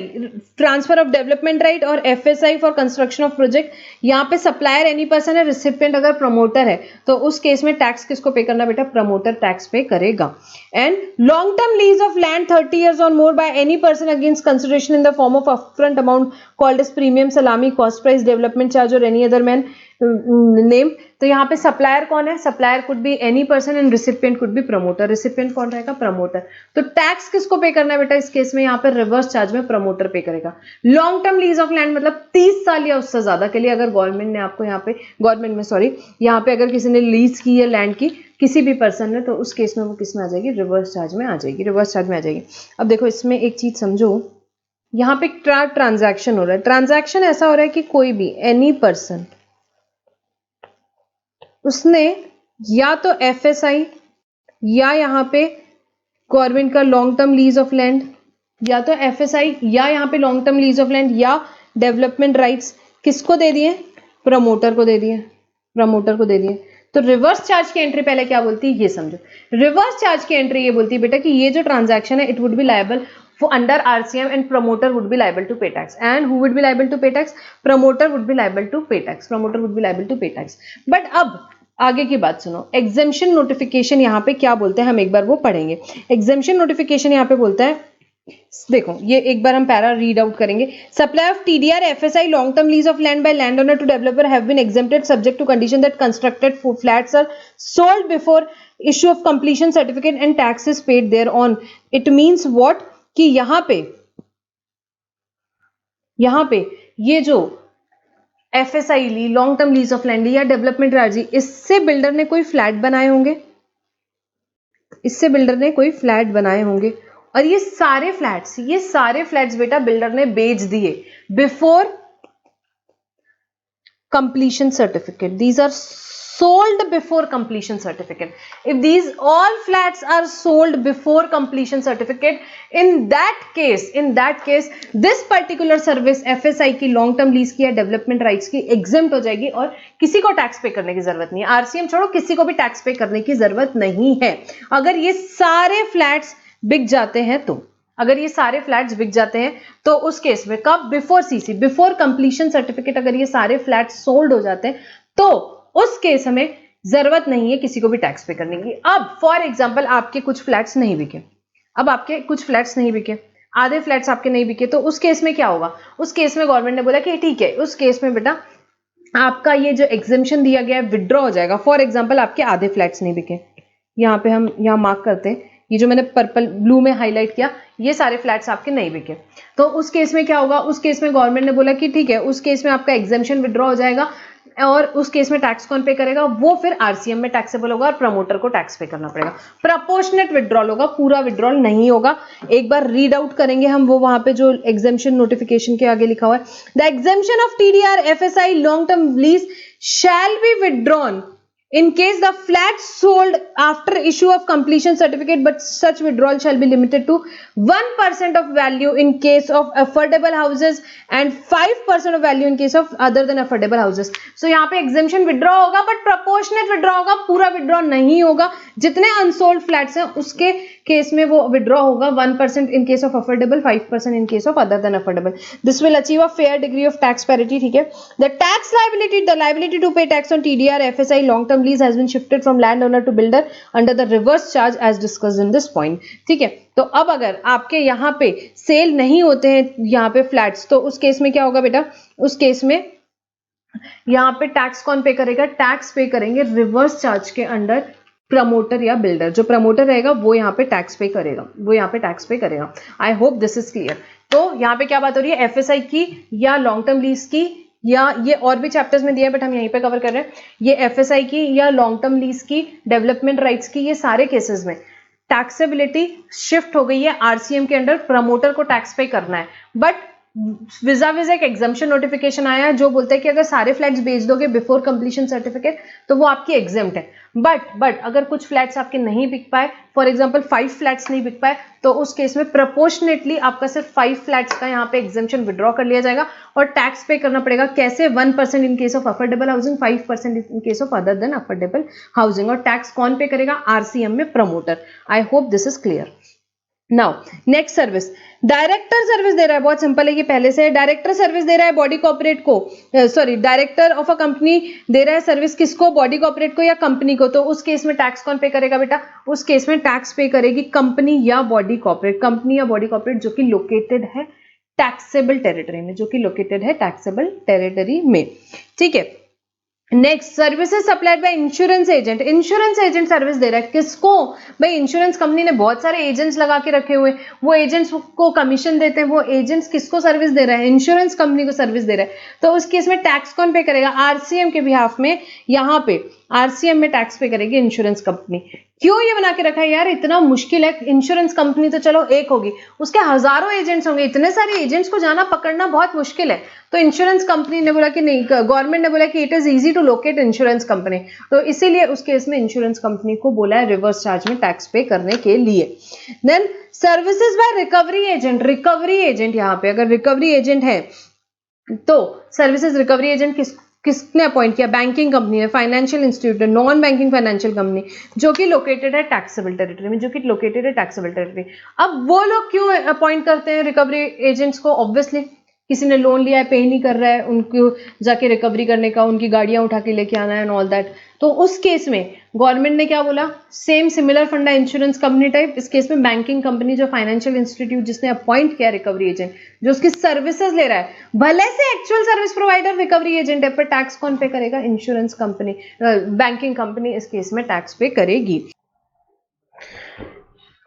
transfer of development right और FSI for construction of project, यहाँ पे सप्लायर एनी पर्सन है, रिसिपिएंट अगर प्रमोटर है, तो उस केस में टैक्स किसको पे करना बेटा? प्रमोटर टैक्स पे करेगा। And long term lease of land 30 years और more by any person against consideration in the form of upfront amount called as premium, सलामी, कॉस्ट प्राइस, डेवलपमेंट चार्ज और any other man name. तो यहाँ पे supplier कौन है? Supplier could be any person and recipient could be promoter. Recipient कौन रहेगा? Promoter. तो टैक्स किसको पे करना है बेटा इस केस में? यहाँ पे रिवर्स चार्ज में प्रमोटर पे करेगा। Long term lease of land मतलब 30 साल या उससे ज्यादा के लिए अगर गवर्नमेंट ने आपको यहाँ पे अगर किसी ने लीज की है लैंड की किसी भी पर्सन ने, तो उस केस में वो किस में आ जाएगी? रिवर्स चार्ज में आ जाएगी, रिवर्स चार्ज में आ जाएगी। अब देखो इसमें एक चीज समझो, यहाँ पे ट्रांजैक्शन हो रहा है। ट्रांजैक्शन ऐसा हो रहा है कि कोई भी एनी पर्सन उसने या तो एफएसआई या यहाँ पे गवर्नमेंट का long term lease of land, या तो एफएसआई या यहाँ पे long term lease of land या डेवलपमेंट राइट्स किसको दे दिए? प्रमोटर को दे दिए, प्रमोटर को दे दिए। तो रिवर्स चार्ज की एंट्री पहले क्या बोलती है ये समझो। रिवर्स चार्ज की एंट्री ये बोलती है बेटा कि ये जो ट्रांजैक्शन है it would be liable under RCM and promoter would be liable to pay tax. And who would be liable to pay tax? Promoter would be liable to pay tax. Promoter would be liable to pay tax. But अब आगे की बात सुनो, exemption notification यहाँ पे क्या बोलते हैं हम एक बार वो पढ़ेंगे। एग्जेम्पशन नोटिफिकेशन यहाँ पे बोलता है, देखो ये एक बार हम पैरा रीड आउट करेंगे। Supply of TDR, FSI, long term lease of land by land owner to developer have been exempted subject to condition that constructed flats are sold before issue of completion certificate and tax is paid thereon. It means what? कि यहां पे ये जो FSI ली, long term lease of land ली या development राजी, इससे बिल्डर ने कोई फ्लैट बनाए होंगे, इससे बिल्डर ने कोई फ्लैट बनाए होंगे और ये सारे फ्लैट्स बेटा बिल्डर ने बेच दिए before completion certificate. These are sold before completion certificate. If these all flats are sold before completion certificate, in that case this particular service FSI की long term lease की या development rights की exempt हो जाएगी और किसी को tax पे करने की जरूरत नहीं है। RCM छोड़ो, किसी को भी टैक्स पे करने की जरूरत नहीं है अगर ये सारे फ्लैट्स बिक जाते हैं तो। अगर ये सारे फ्लैट्स बिक जाते हैं तो उस केस में कब? Before CC, before completion certificate अगर ये सारे फ्लैट्स सोल्ड हो जाते हैं तो उस केस हमें जरूरत नहीं है किसी को भी टैक्स पे करने की। अब फॉर एग्जांपल आपके कुछ फ्लैट्स नहीं बिके, आधे फ्लैट्स आपके नहीं बिके, तो उस केस में क्या होगा? उस केस में गवर्नमेंट ने बोला कि ठीक है, उस केस में बेटा आपका ये जो एग्जेम्पशन दिया गया है विड्रॉ हो जाएगा। फॉर एग्जाम्पल आपके आधे फ्लैट्स नहीं बिके, यहाँ पे हम यहाँ मार्क करते हैं, ये जो मैंने पर्पल ब्लू में हाईलाइट किया, ये सारे फ्लैट्स आपके नहीं बिके, तो उस केस में क्या होगा? उस केस में गवर्नमेंट ने बोला कि ठीक है, उस केस में आपका एग्जेम्पशन विड्रॉ हो जाएगा और उस केस में टैक्स कौन पे करेगा? वो फिर आरसीएम में टैक्सेबल होगा और प्रमोटर को टैक्स पे करना पड़ेगा। प्रोपोर्शनेट विड्रॉल होगा, पूरा विड्रॉल नहीं होगा। एक बार रीड आउट करेंगे हम वो वहां पे जो एग्जेम्पशन नोटिफिकेशन के आगे लिखा हुआ है, the exemption of TDR, FSI, long term lease shall be withdrawn in case the flat sold after issue of completion certificate, but such withdrawal shall be limited to 1% of value in case of affordable houses and 5% of value in case of other than affordable houses. So यहाँ पे exemption withdraw होगा but proportionate withdraw होगा, पूरा withdraw नहीं होगा। जितने unsold flats हैं उसके केस में वो withdraw होगा 1% in case of affordable, 5% in case of other than affordable. This will achieve a fair degree of tax parity. ठीक है, the tax liability, the liability to pay tax on TDR, FSI, long term lease has been shifted from landowner to builder under the reverse charge as discussed in this point. ठीक है, तो अब अगर आपके यहाँ पे सेल नहीं होते हैं यहाँ पे फ्लैट्स, तो उस केस में क्या होगा बेटा? उस केस में यहाँ पे टैक्स कौन पे करेगा? टैक्स पे करेंगे रिवर्स चार्ज के अंडर प्रमोटर या बिल्डर। जो प्रमोटर रहेगा वो यहाँ पे टैक्स पे करेगा, आई होप दिस इज क्लियर। तो यहाँ पे क्या बात हो रही है? एफएसआई की या लॉन्ग टर्म लीज की, या ये और भी चैप्टर्स में दिया है बट हम यहीं पे कवर कर रहे हैं, ये एफएसआई की या लॉन्ग टर्म लीज की, डेवलपमेंट राइट्स की, ये सारे केसेस में टैक्सेबिलिटी शिफ्ट हो गई है आरसीएम के अंडर, प्रमोटर को टैक्स पे करना है। बट विजा विजा एक एग्जाम्पशन नोटिफिकेशन आया है जो बोलता है कि अगर सारे फ्लैट्स बेच दोगे बिफोर कंप्लीशन सर्टिफिकेट तो वो आपकी एग्जेम्प्ट है, बट अगर कुछ फ्लैट्स आपके नहीं बिक पाए, फॉर एग्जांपल 5 फ्लैट्स नहीं बिक पाए, तो उस केस में प्रोपोर्शनेटली आपका सिर्फ 5 फ्लैट्स का यहाँ पे एग्जेम्पशन विड्रॉ कर लिया जाएगा और टैक्स पे करना पड़ेगा। कैसे? 1% in case of affordable housing, 5% in case of other than affordable housing. और टैक्स कौन पे करेगा? आरसीएम में promoter. I hope this is clear. Now next service, director service दे रहा है, बहुत सिंपल है ये पहले से। डायरेक्टर सर्विस दे रहा है बॉडी कॉर्पोरेट को, sorry director of a company दे रहा है सर्विस किसको? बॉडी कॉर्पोरेट को या कंपनी को। तो उस केस में टैक्स कौन पे करेगा बेटा? उस केस में टैक्स पे करेगी कंपनी या बॉडी कॉर्पोरेट, कंपनी या बॉडी कॉर्पोरेट जो कि लोकेटेड है टैक्सेबल टेरिटरी में, जो कि लोकेटेड है टैक्सेबल टेरिटरी में। ठीक है, next services supplied by insurance agent. Insurance agent service दे रहा है किसको? भाई इंश्योरेंस कंपनी ने बहुत सारे एजेंट्स लगा के रखे हुए, वो एजेंट्स को कमीशन देते हैं, वो एजेंट्स किसको सर्विस दे रहा है? इंश्योरेंस कंपनी को सर्विस दे रहा है। तो उस केस में टैक्स कौन पे करेगा? आरसीएम के बिहाफ में, यहाँ पे आरसीएम में टैक्स पे करेगी इंश्योरेंस कंपनी। क्यों ये बना के रखा है यार? इतना मुश्किल है? इंश्योरेंस कंपनी तो चलो एक होगी, उसके हजारों एजेंट्स होंगे, इतने सारे एजेंट्स को जाना पकड़ना बहुत मुश्किल है। तो इंश्योरेंस कंपनी ने बोला कि नहीं, गवर्नमेंट ने बोला कि it is easy to locate insurance company, तो इसीलिए उस केस में इंश्योरेंस कंपनी को बोला है रिवर्स चार्ज में टैक्स पे करने के लिए। Then services by recovery agent. Recovery agent, यहाँ पे अगर रिकवरी एजेंट है तो सर्विसेज रिकवरी एजेंट किसने अपॉइंट किया? बैंकिंग कंपनी है, financial institute, non banking financial company जो कि लोकेटेड है टैक्सेबल टेरिटरी में, जो कि लोकेटेड है टैक्सेबल टेरिटरी। अब वो लोग क्यों अपॉइंट करते हैं रिकवरी एजेंट्स को? ऑब्वियसली किसी ने लोन लिया है, पे नहीं कर रहा है, उनको जाके रिकवरी करने का, उनकी गाड़ियां उठा के लेके आना है एंड ऑल दैट। तो उस केस में गवर्नमेंट ने क्या बोला? सेम सिमिलर फंडा इंश्योरेंस कंपनी टाइप, इस केस में बैंकिंग कंपनी जो फाइनेंशियल इंस्टीट्यूट जिसने अपॉइंट किया रिकवरी एजेंट, जो उसकी सर्विसेज ले रहा है, भले से actual service provider recovery agent है, पर टैक्स कौन पे करेगा? इंश्योरेंस कंपनी, बैंकिंग कंपनी इस केस में टैक्स पे करेगी।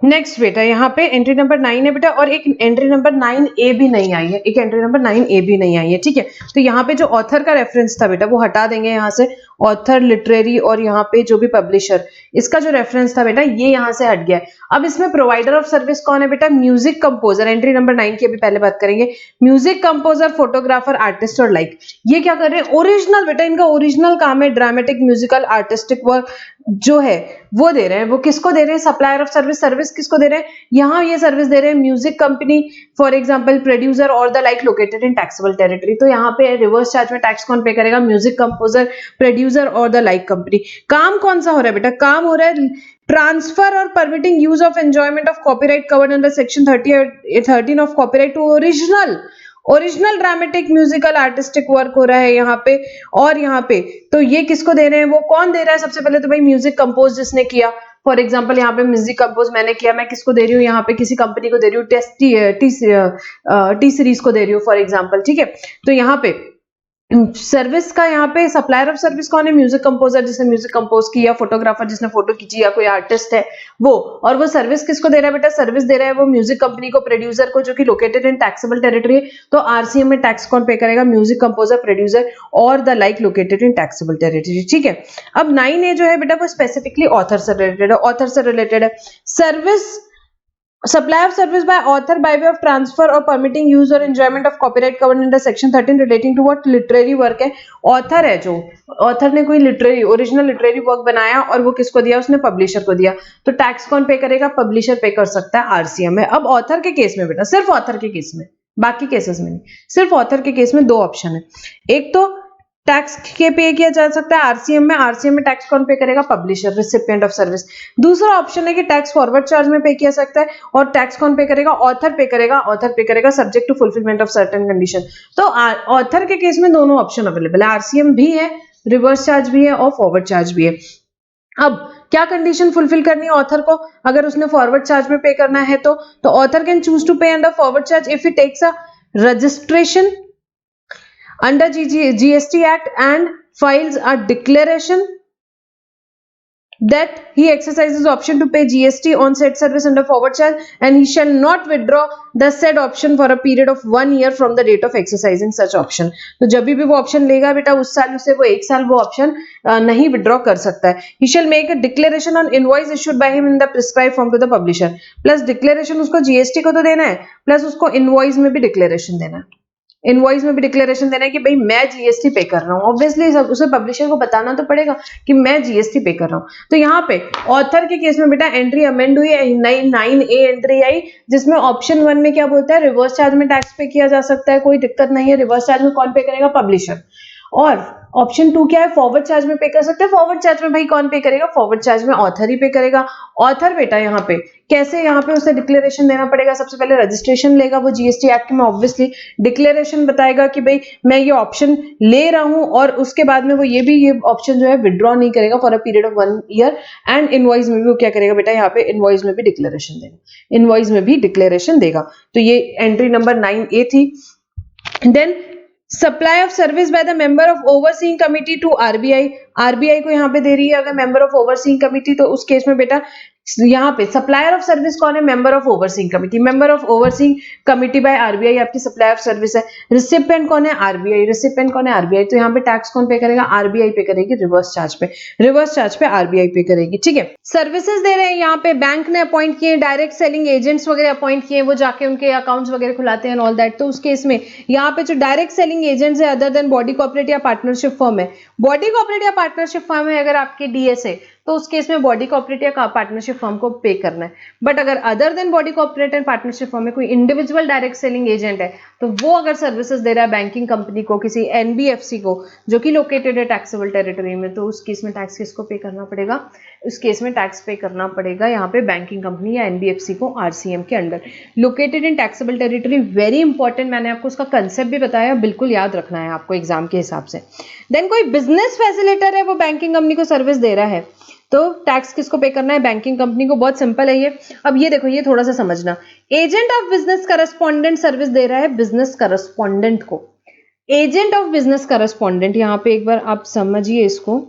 नेक्स्ट बेटा यहाँ पे एंट्री नंबर 9 है बेटा, और एक एंट्री नंबर 9A भी नहीं आई है, एक एंट्री नंबर 9A भी नहीं आई है। ठीक है, तो यहाँ पे जो ऑथर का रेफरेंस था बेटा वो हटा देंगे यहाँ से, ऑथर, लिटरेरी और यहाँ पे जो भी पब्लिशर, इसका जो रेफरेंस था बेटा ये यहाँ से हट गया है। अब इसमें प्रोवाइडर ऑफ सर्विस कौन है बेटा? Music composer. एंट्री नंबर 9 की अभी पहले बात करेंगे। म्यूजिक कंपोजर, फोटोग्राफर, आर्टिस्ट और लाइक, ये क्या कर रहे हैं? ओरिजिनल बेटा, इनका ओरिजिनल काम है ड्रामेटिक, म्यूजिकल, आर्टिस्टिक वर्क जो है वो दे रहे हैं। वो किसको दे रहे हैं? Supplier of service. सर्विस किसको दे रहे हैं? यहाँ ये सर्विस दे रहे हैं music company, for example producer और the like located in taxable territory. तो यहाँ पे रिवर्स चार्ज में टैक्स कौन पे करेगा? म्यूजिक कंपोजर, प्रोड्यूसर और द लाइक कंपनी। काम कौन सा हो रहा है बेटा? काम हो रहा है ट्रांसफर और permitting use of enjoyment of copyright covered under section 13 of copyright to original dramatic musical artistic work हो रहा है यहाँ पे। और यहाँ पे तो ये किसको दे रहे हैं? वो कौन दे रहा है? सबसे पहले तो भाई म्यूजिक कंपोज जिसने किया, फॉर एग्जांपल यहाँ पे म्यूजिक कंपोज मैंने किया, मैं किसको दे रही हूँ? यहाँ पे किसी कंपनी को दे रही हूँ, टी सीरीज को दे रही हूँ फॉर एग्जांपल। ठीक है, तो यहाँ पे सर्विस का यहाँ पे सप्लायर ऑफ सर्विस कौन है? म्यूजिक कंपोजर जिसने म्यूजिक कंपोज किया, फोटोग्राफर जिसने फोटो खींची, या कोई आर्टिस्ट है वो। और वो सर्विस किसको दे रहा है बेटा? सर्विस दे रहा है वो म्यूजिक कंपनी को, प्रोड्यूसर को, जो कि लोकेटेड इन टैक्सेबल टेरिटरी। तो आरसीएम में टैक्स कौन पे करेगा? म्यूजिक कंपोजर, प्रोड्यूसर और the like located in taxable territory. ठीक है, अब 9A जो है बेटा वो स्पेसिफिकली ऑथर से रिलेटेड है। ऑथर से रिलेटेड है service supply of service by author by way of transfer or permitting use or enjoyment of copyright covered under section 13 relating to what? literary work है। author है जो author ने कोई literary original literary work बनाया और वो किसको दिया? उसने पब्लिशर को दिया। तो टैक्स कौन पे करेगा? पब्लिशर पे कर सकता है आरसीएम में। अब ऑथर के केस में बेटा, सिर्फ ऑथर के केस में, बाकी केसेस में नहीं, सिर्फ ऑथर के केस में दो ऑप्शन है। एक तो टैक्स के पे किया जा सकता है आरसीएम में। आरसीएम में टैक्स कौन पे करेगा? Publisher, recipient of service. दूसरा ऑप्शन है कि टैक्स फॉरवर्ड चार्ज में पे किया सकता है, और टैक्स कौन पे करेगा? ऑथर पे करेगा। ऑथर पे करेगा subject to fulfilment of certain condition. तो ऑथर के केस में दोनों ऑप्शन अवेलेबल है, आरसीएम भी है, रिवर्स चार्ज भी है और फॉरवर्ड चार्ज भी है। अब क्या कंडीशन फुलफिल करनी है ऑथर को? अगर उसने फॉरवर्ड चार्ज में पे करना है तो author can choose to pay under forward charge if he takes a registration under GST Act and files a declaration that he exercises option to pay GST on said service under forward charge and he shall not withdraw the said option for a period of 1 year from the date of exercising such option. तो जब भी वो option लेगा बेटा उस साल से वो 1 साल वो ऑप्शन नहीं विड्रॉ कर सकता है. He shall make a declaration on invoice issued by him in the prescribed form to the publisher. Plus declaration उसको GST को तो देना है, प्लस उसको इनवॉइस में भी डिक्लेरेशन देना है. इनवॉइस में भी डिक्लेरेशन देना है कि भाई मैं जीएसटी पे कर रहा हूँ. ऑब्वियसली उसे पब्लिशर को बताना तो पड़ेगा कि मैं जीएसटी पे कर रहा हूँ. तो यहाँ पे ऑथर के केस में बेटा एंट्री अमेंड हुई है, 9A एंट्री आई जिसमें ऑप्शन 1 में क्या बोलता है, रिवर्स चार्ज में टैक्स पे किया जा सकता है, कोई दिक्कत नहीं है. रिवर्स चार्ज में कौन पे करेगा, पब्लिशर. और ऑप्शन 2 क्या है, फॉरवर्ड चार्ज में पे कर सकते हैं. फॉरवर्ड चार्ज में भाई कौन पे करेगा, फॉरवर्ड चार्ज में ऑथर ही पे करेगा. ऑथर बेटा यहाँ पे कैसे, यहाँ पे उसे डिक्लेरेशन देना पड़ेगा. सबसे पहले रजिस्ट्रेशन लेगा वो जीएसटी एक्ट में, ऑब्वियसली डिक्लेरेशन बताएगा कि भाई मैं ये ऑप्शन ले रहा हूं, और उसके बाद में वो ये ऑप्शन जो है विड्रॉ नहीं करेगा for a period of 1 year. And invoice में भी वो क्या करेगा बेटा, यहाँ पे इनवॉइस में भी डिक्लेरेशन देगा, इनवॉइस में भी डिक्लेरेशन देगा. तो ये एंट्री नंबर 9A थी. Then supply of service by the member of overseeing committee to RBI. RBI को यहाँ पे दे रही है अगर मेंबर ऑफ ओवरसीइंग कमिटी, तो उस केस में बेटा यहाँ पे सप्लायर ऑफ सर्विस कौन है, member of overseeing committee. Member of overseeing committee by RBI आपकी सप्लायर ऑफ सर्विस है. रिसिपिएंट कौन है, आरबीआई. रिसिपिएंट कौन है, आरबीआई. तो यहाँ पे टैक्स कौन पे करेगा, आरबीआई पे करेगी. रिवर्स चार्ज पे, रिवर्स चार्ज पे आरबीआई पे करेगी. ठीक है. सर्विसेज दे रहे हैं यहाँ पे, बैंक ने अपॉइंट किए, डायरेक्ट सेलिंग एजेंट्स वगैरह अपॉइंट किए, वो जाके उनके अकाउंट्स वगैरह खुलाते हैं ऑल दैट. तो उस केस में यहाँ पे जो डायरेक्ट सेलिंग एजेंट्स है अदर देन बॉडी कॉर्पोरेट या पार्टनरशिप फर्म है, बॉडी कॉर्पोरेट या पार्टनरशिप फर्म है अगर आपके डीएसए, तो उस केस में बॉडी कॉर्पोरेट या पार्टनरशिप फर्म को पे करना है. बट अगर other than body corporate and partnership firm में कोई इंडिविजुअल डायरेक्ट सेलिंग एजेंट है, तो वो अगर सर्विसेज दे रहा है बैंकिंग कंपनी को, किसी एनबीएफसी को जो कि लोकेटेड है टैक्सेबल टेरिटरी में, तो उस केस में टैक्स किसको पे करना पड़ेगा, उस केस में टैक्स पे करना पड़ेगा यहाँ पे बैंकिंग कंपनी या एनबीएफसी को आरसीएम के under. Located in taxable territory, very important, मैंने आपको उसका कंसेप्ट भी बताया, बिल्कुल याद रखना है आपको एग्जाम के हिसाब से. देन कोई बिजनेस फैसिलिटेटर है, वो बैंकिंग कंपनी को सर्विस दे रहा है, तो टैक्स किसको पे करना है, बैंकिंग कंपनी को. बहुत सिंपल है ये. अब ये देखो, ये थोड़ा सा समझना. Agent of business correspondent service दे रहा है बिजनेस करस्पॉन्डेंट को. एजेंट ऑफ बिजनेस करस्पॉन्डेंट, यहां पे एक बार आप समझिए इसको.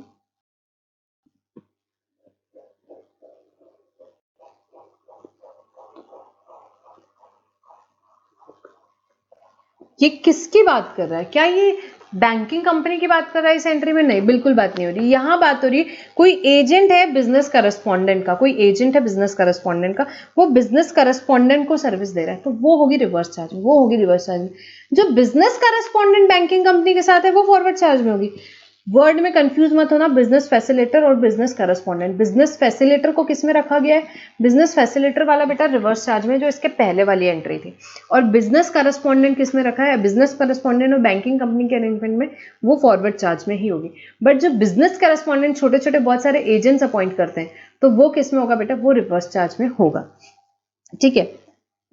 ये किसकी बात कर रहा है, क्या ये बैंकिंग कंपनी की बात कर रहा है इस एंट्री में, नहीं, बिल्कुल बात नहीं हो रही. यहां बात हो रही है कोई एजेंट है बिजनेस करस्पॉन्डेंट का, कोई एजेंट है बिजनेस करस्पॉन्डेंट का, वो बिजनेस करस्पॉन्डेंट को सर्विस दे रहा है, तो वो होगी रिवर्स चार्ज, वो होगी रिवर्स चार्ज. जो बिजनेस करस्पॉन्डेंट बैंकिंग कंपनी के साथ है वो फॉरवर्ड चार्ज में होगी. वर्ड में कंफ्यूज मत होना, बिजनेस फैसिलिटेटर और बिजनेस करस्पॉन्डेंट. बिजनेस फैसिलिटेटर को किस में रखा गया है, बिजनेस फैसिलिटेटर वाला बेटा रिवर्स चार्ज में, जो इसके पहले वाली एंट्री थी. और बिजनेस करस्पॉन्डेंट किस में रखा है, बिजनेस करस्पॉन्डेंट और बैंकिंग कंपनी के अरेंजमेंट में वो फॉरवर्ड चार्ज में ही होगी. बट जो बिजनेस करस्पॉन्डेंट छोटे छोटे बहुत सारे एजेंट्स अपॉइंट करते हैं, तो वो किस में होगा बेटा, वो रिवर्स चार्ज में होगा. ठीक है.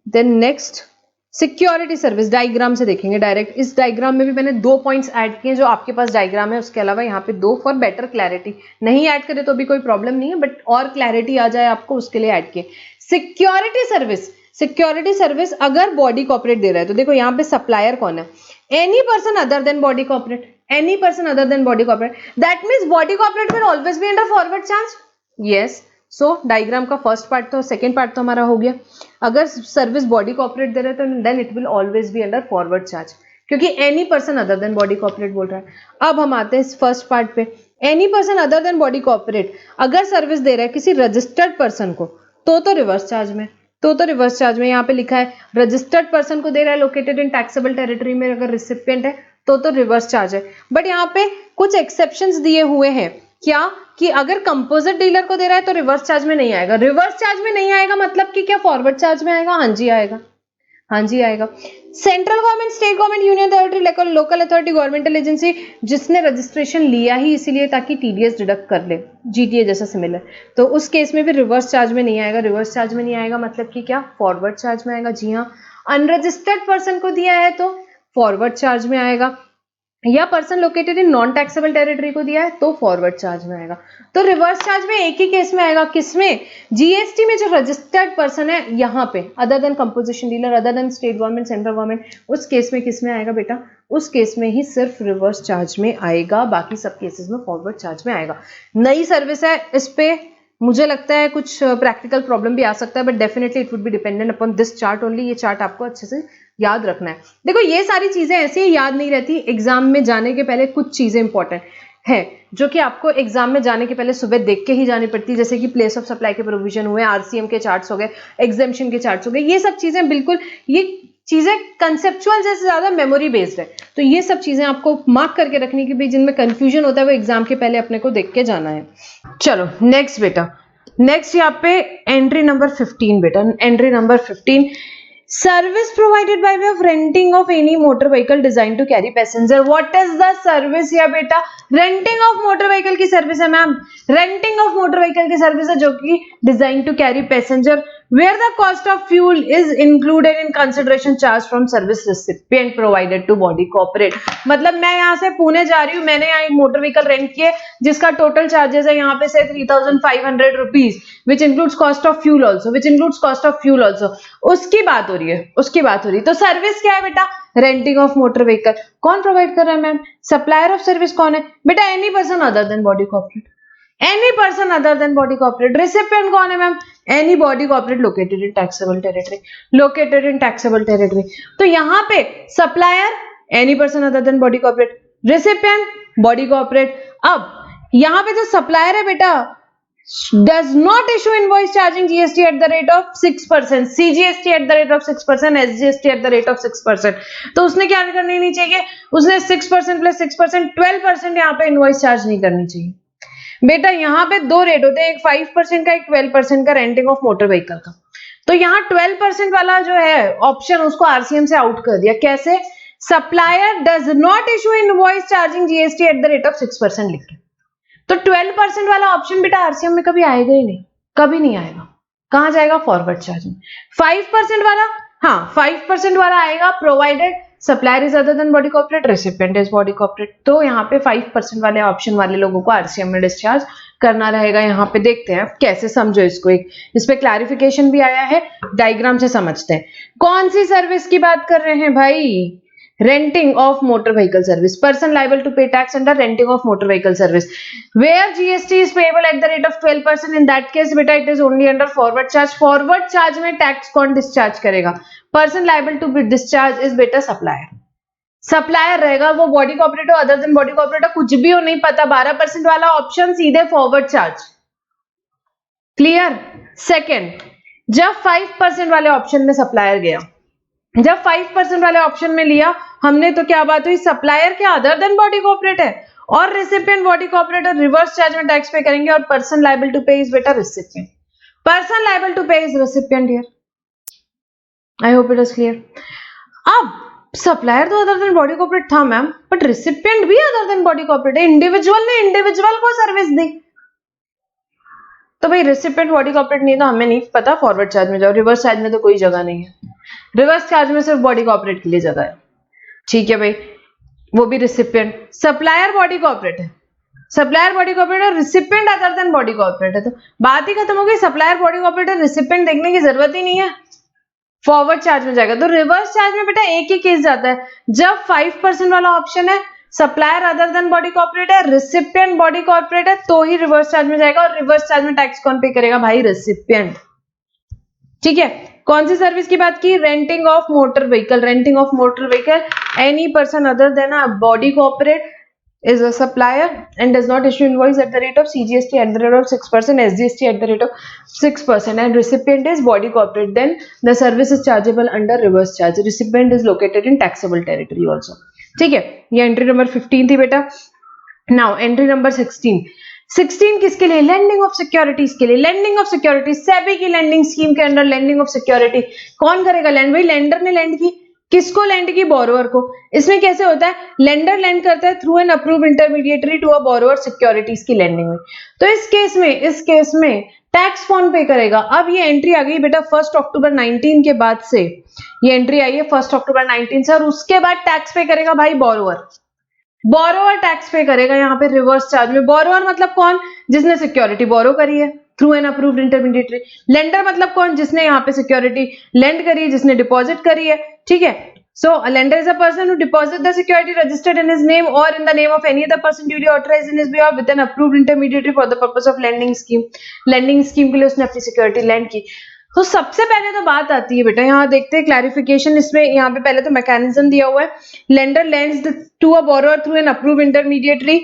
Then next security service, diagram से देखेंगे डायरेक्ट. इस डायग्राम में भी मैंने 2 पॉइंट्स ऐड किए जो आपके पास डायग्राम है, उसके अलावा यहाँ पे 2 फॉर बेटर क्लैरिटी. नहीं ऐड करे तो भी कोई प्रॉब्लम नहीं है, बट और क्लैरिटी आ जाए आपको उसके लिए ऐड किए. सिक्योरिटी सर्विस, सिक्योरिटी सर्विस अगर बॉडी कॉर्पोरेट दे रहा है, तो देखो यहाँ पे सप्लायर कौन है, any person other than body corporate, any person other than body corporate. That means body corporate will always be under forward charge. Yes, so diagram का फर्स्ट पार्ट तो, सेकेंड पार्ट तो हमारा हो गया. अगर सर्विस बॉडी कॉर्पोरेट दे रहे हैं तो then it will always be under forward charge, क्योंकि any person other than body corporate बोल रहा है. अब हम आते हैं इस फर्स्ट पार्ट पे. Any person other than body corporate अगर सर्विस दे रहा है किसी रजिस्टर्ड पर्सन को, तो रिवर्स चार्ज में, तो रिवर्स चार्ज में. यहाँ पे लिखा है रजिस्टर्ड पर्सन को दे रहा है लोकेटेड इन टैक्सेबल टेरिटरी में, अगर रिसिपिएंट है तो रिवर्स चार्ज है. बट यहाँ पे कुछ एक्सेप्शंस दिए हुए हैं. क्या कि अगर कंपोजिट डीलर को दे रहा है तो रिवर्स चार्ज में नहीं आएगा. रिवर्स चार्ज में नहीं आएगा मतलब कि क्या फॉरवर्ड चार्ज में आएगा, हाँ जी आएगा, हाँ जी आएगा. Central government, state government, union authority, local authority, governmental agency जिसने रजिस्ट्रेशन लिया ही इसीलिए ताकि टीडीएस डिडक्ट कर ले, जीटीए जैसा सिमिलर, तो उस केस में भी रिवर्स चार्ज में नहीं आएगा. रिवर्स चार्ज में नहीं आएगा मतलब कि क्या, फॉरवर्ड चार्ज में आएगा. जी हाँ. अनरजिस्टर्ड पर्सन को दिया है तो फॉरवर्ड चार्ज में आएगा. या person located in non taxable territory को दिया है तो फॉरवर्ड चार्ज में आएगा। तो रिवर्स चार्ज में एक ही केस में आएगा, किसमें, जीएसटी में जो रजिस्टर्ड पर्सन है यहाँ पे, other then composition dealer, other than state government, central government, उस केस में किस में आएगा बेटा, उस केस में ही सिर्फ रिवर्स चार्ज में आएगा, बाकी सब केसेस में फॉरवर्ड चार्ज में आएगा। नई सर्विस है, इस पे मुझे लगता है कुछ प्रैक्टिकल प्रॉब्लम भी आ सकता है, but definitely it would be dependent upon this chart only. ये चार्ट आपको अच्छे से याद रखना है। देखो ये सारी चीजें ऐसे ही याद नहीं रहती, एग्जाम में जाने के पहले कुछ चीजें इंपॉर्टेंट है जो कि आपको एग्जाम में जाने के पहले सुबह देख के ही जानी पड़ती है, जैसे कि प्लेस ऑफ सप्लाई के प्रोविजन हुए, आरसीएम के चार्ट्स हो गए, एग्जेम्पशन के चार्ट्स हो गए, ये सब चीजें बिल्कुल, ये चीजें कंसेप्चुअल से ज्यादा मेमोरी बेस्ड है, तो ये सब चीजें आपको मार्क करके रखनी कि भाई जिनमें कंफ्यूजन होता है वो एग्जाम के पहले अपने को देख के जाना है। चलो नेक्स्ट बेटा, नेक्स्ट यहाँ पे एंट्री नंबर 15 बेटा, entry number 15, service provided by way of renting of any motor vehicle designed to carry passenger। what is the service या बेटा, renting of motor vehicle की सर्विस है ma'am, renting of motor vehicle की service है जो कि designed to carry passenger where the cost of fuel is included in consideration charge from service recipient provided to body corporate। मतलब मैं यहाँ से पुणे जा रही हूँ, मैंने यहाँ एक मोटर व्हीकल रेंट किए जिसका टोटल चार्जेस है यहाँ पे से 3500 rupees, which includes cost of fuel also, which includes cost of fuel also, उसकी बात हो रही है, उसकी बात हो रही है। तो सर्विस क्या है बेटा, रेंटिंग ऑफ मोटर व्हीकल। कौन प्रोवाइड कर रहा है मैम, सप्लायर ऑफ सर्विस कौन है बेटा, any person other than body corporate, any person other than body corporate. Recipient कौन है ma'am, any body corporate located in taxable territory, located in taxable territory. तो यहाँ पे supplier any person other than body corporate, recipient body corporate. अब यहाँ पे जो supplier है बेटा, does not issue invoice charging GST at the rate of 6%, CGST at the rate of 6%, SGST at the rate of 6%। तो उसने क्या करनी नहीं चाहिए, उसने 6% प्लस 6%, 12% यहाँ पे इनवॉइस चार्ज नहीं करनी चाहिए बेटा। यहाँ पे दो रेट होते हैं, एक 5% का, एक 12% का रेंटिंग ऑफ मोटर व्हीकल का। तो यहाँ 12% वाला जो है ऑप्शन, उसको आरसीएम से आउट कर दिया। कैसे, supplier does not issue invoice charging GST at the rate of 6% लिख के। तो 12% वाला ऑप्शन बेटा आरसीएम में कभी आएगा ही नहीं, कभी नहीं आएगा। कहां जाएगा, फॉरवर्ड चार्जिंग। 5% वाला, हाँ 5% वाला आएगा provided supplier is other than body corporate, recipient is body corporate. तो यहाँ पे 5% वाले ऑप्शन वाले लोगों को आरसीएम में डिस्चार्ज करना रहेगा। यहाँ पे देखते हैं कैसे, समझो इसको, एक इस पे क्लैरिफिकेशन भी आया है, डायग्राम से समझते हैं। कौन सी सर्विस की बात कर रहे हैं भाई, renting of motor vehicle service, person liable to pay tax under renting of motor vehicle service where GST is payable at the rate of 12%, in that case beta it is only under forward charge। forward charge में tax कौन discharge करेगा, person liable to be discharge is beta supplier, supplier रहेगा, वो body corporate हो other than body corporate हो, कुछ भी हो नहीं पता, 12% वाला ऑप्शन सीधे फॉरवर्ड चार्ज। क्लियर। सेकेंड, जब 5% वाले ऑप्शन में सप्लायर गया, जब 5% वाले ऑप्शन में लिया हमने, तो क्या बात हुई, सप्लायर क्या अदर देन बॉडी कॉर्पोरेट है और रेसिपिएंट बॉडी कॉर्पोरेट, और रिवर्स चार्ज में टैक्स पे करेंगे, और पर्सन लायबल टू पे इज बेटा रेसिपिएंट, पर्सन लायबल टू पे is recipient here. I hope it is clear. अब सप्लायर तो अदर देन बॉडी कॉर्पोरेट था मैम, बट रेसिपिएंट भी अदर देन बॉडी कॉर्पोरेट है, इंडिविजुअल ने इंडिविजुअल को सर्विस दी। तो भाई रेसिपिएंट बॉडी कॉर्पोरेट नहीं, तो हमें नहीं पता, फॉरवर्ड चार्ज में जाओ। रिवर्स चार्ज में तो कोई जगह नहीं है, रिवर्स चार्ज में सिर्फ बॉडी कॉर्पोरेट के लिए जगह है। ठीक है भाई, वो भी रेसिपिएंट। सप्लायर बॉडी कॉर्पोरेट है, सप्लायर बॉडी कॉर्पोरेट और recipient other than body corporate है, तो बात ही खत्म हो गई। सप्लायर बॉडी कॉर्पोरेट है, रेसिपिएंट देखने की जरूरत ही नहीं है, फॉरवर्ड चार्ज में जाएगा। तो रिवर्स चार्ज में बेटा एक ही केस जाता है, जब 5% वाला ऑप्शन है, supplier other than body corporate है, रेसिपिएंट बॉडी कॉर्पोरेट है, तो ही रिवर्स चार्ज में जाएगा। और रिवर्स चार्ज में टैक्स कौन पे करेगा भाई, रेसिपिएंट। ठीक है, कौन सी सर्विस की बात की, renting of motor vehicle, renting of motor vehicle, any person other then a body corporate is a supplier and does not issue invoice at the rate of CGST at the rate of 6%, SGST at the rate of 6%, and recipient is body corporate, then the service is chargeable under reverse charge। recipient is located in taxable territory also। ठीक है, ये entry number 15 थी बेटा। Now entry number 16 किसके लिए, landing of securities के लिए। Landing of securities, SEBI की लैंडिंग स्कीम के अंडर लैंडिंग ऑफ सिक्योरिटी कौन करेगा लैंड, भाई लेंडर ने लैंड की, किसको लैंड की, बोरोवर को। इसमें कैसे होता है, लेंडर लैंड करता है through an approved intermediary to a borrower, securities की लैंडिंग में। तो इस केस में टैक्स कौन पे करेगा। अब ये एंट्री आ गई बेटा 1 अक्टूबर 19 के बाद से, ये एंट्री आई है 1 अक्टूबर 19 से, और उसके बाद टैक्स पे करेगा भाई बोरोवर। बोरोअर टैक्स पे करेगा यहाँ पे रिवर्स चार्ज में। बोरोअर मतलब कौन? जिसने सिक्योरिटी बोरो करी है through an approved intermediary. Lender मतलब कौन? जिसने यहाँ पे सिक्योरिटी लेंड करी है, जिसने डिपॉजिट करी है, ठीक है। So a lender is a person who deposits the security registered in his name or in the name of any other person duly authorized in his behalf with an approved intermediary for the purpose of lending scheme। lending scheme के लिए उसने अपनी security land की। तो सबसे पहले तो बात आती है बेटा, यहाँ देखते हैं क्लैरिफिकेशन, इसमें यहाँ पे पहले तो मैकेनिज्म दिया हुआ है। Lender lends to a borrower through an approved intermediary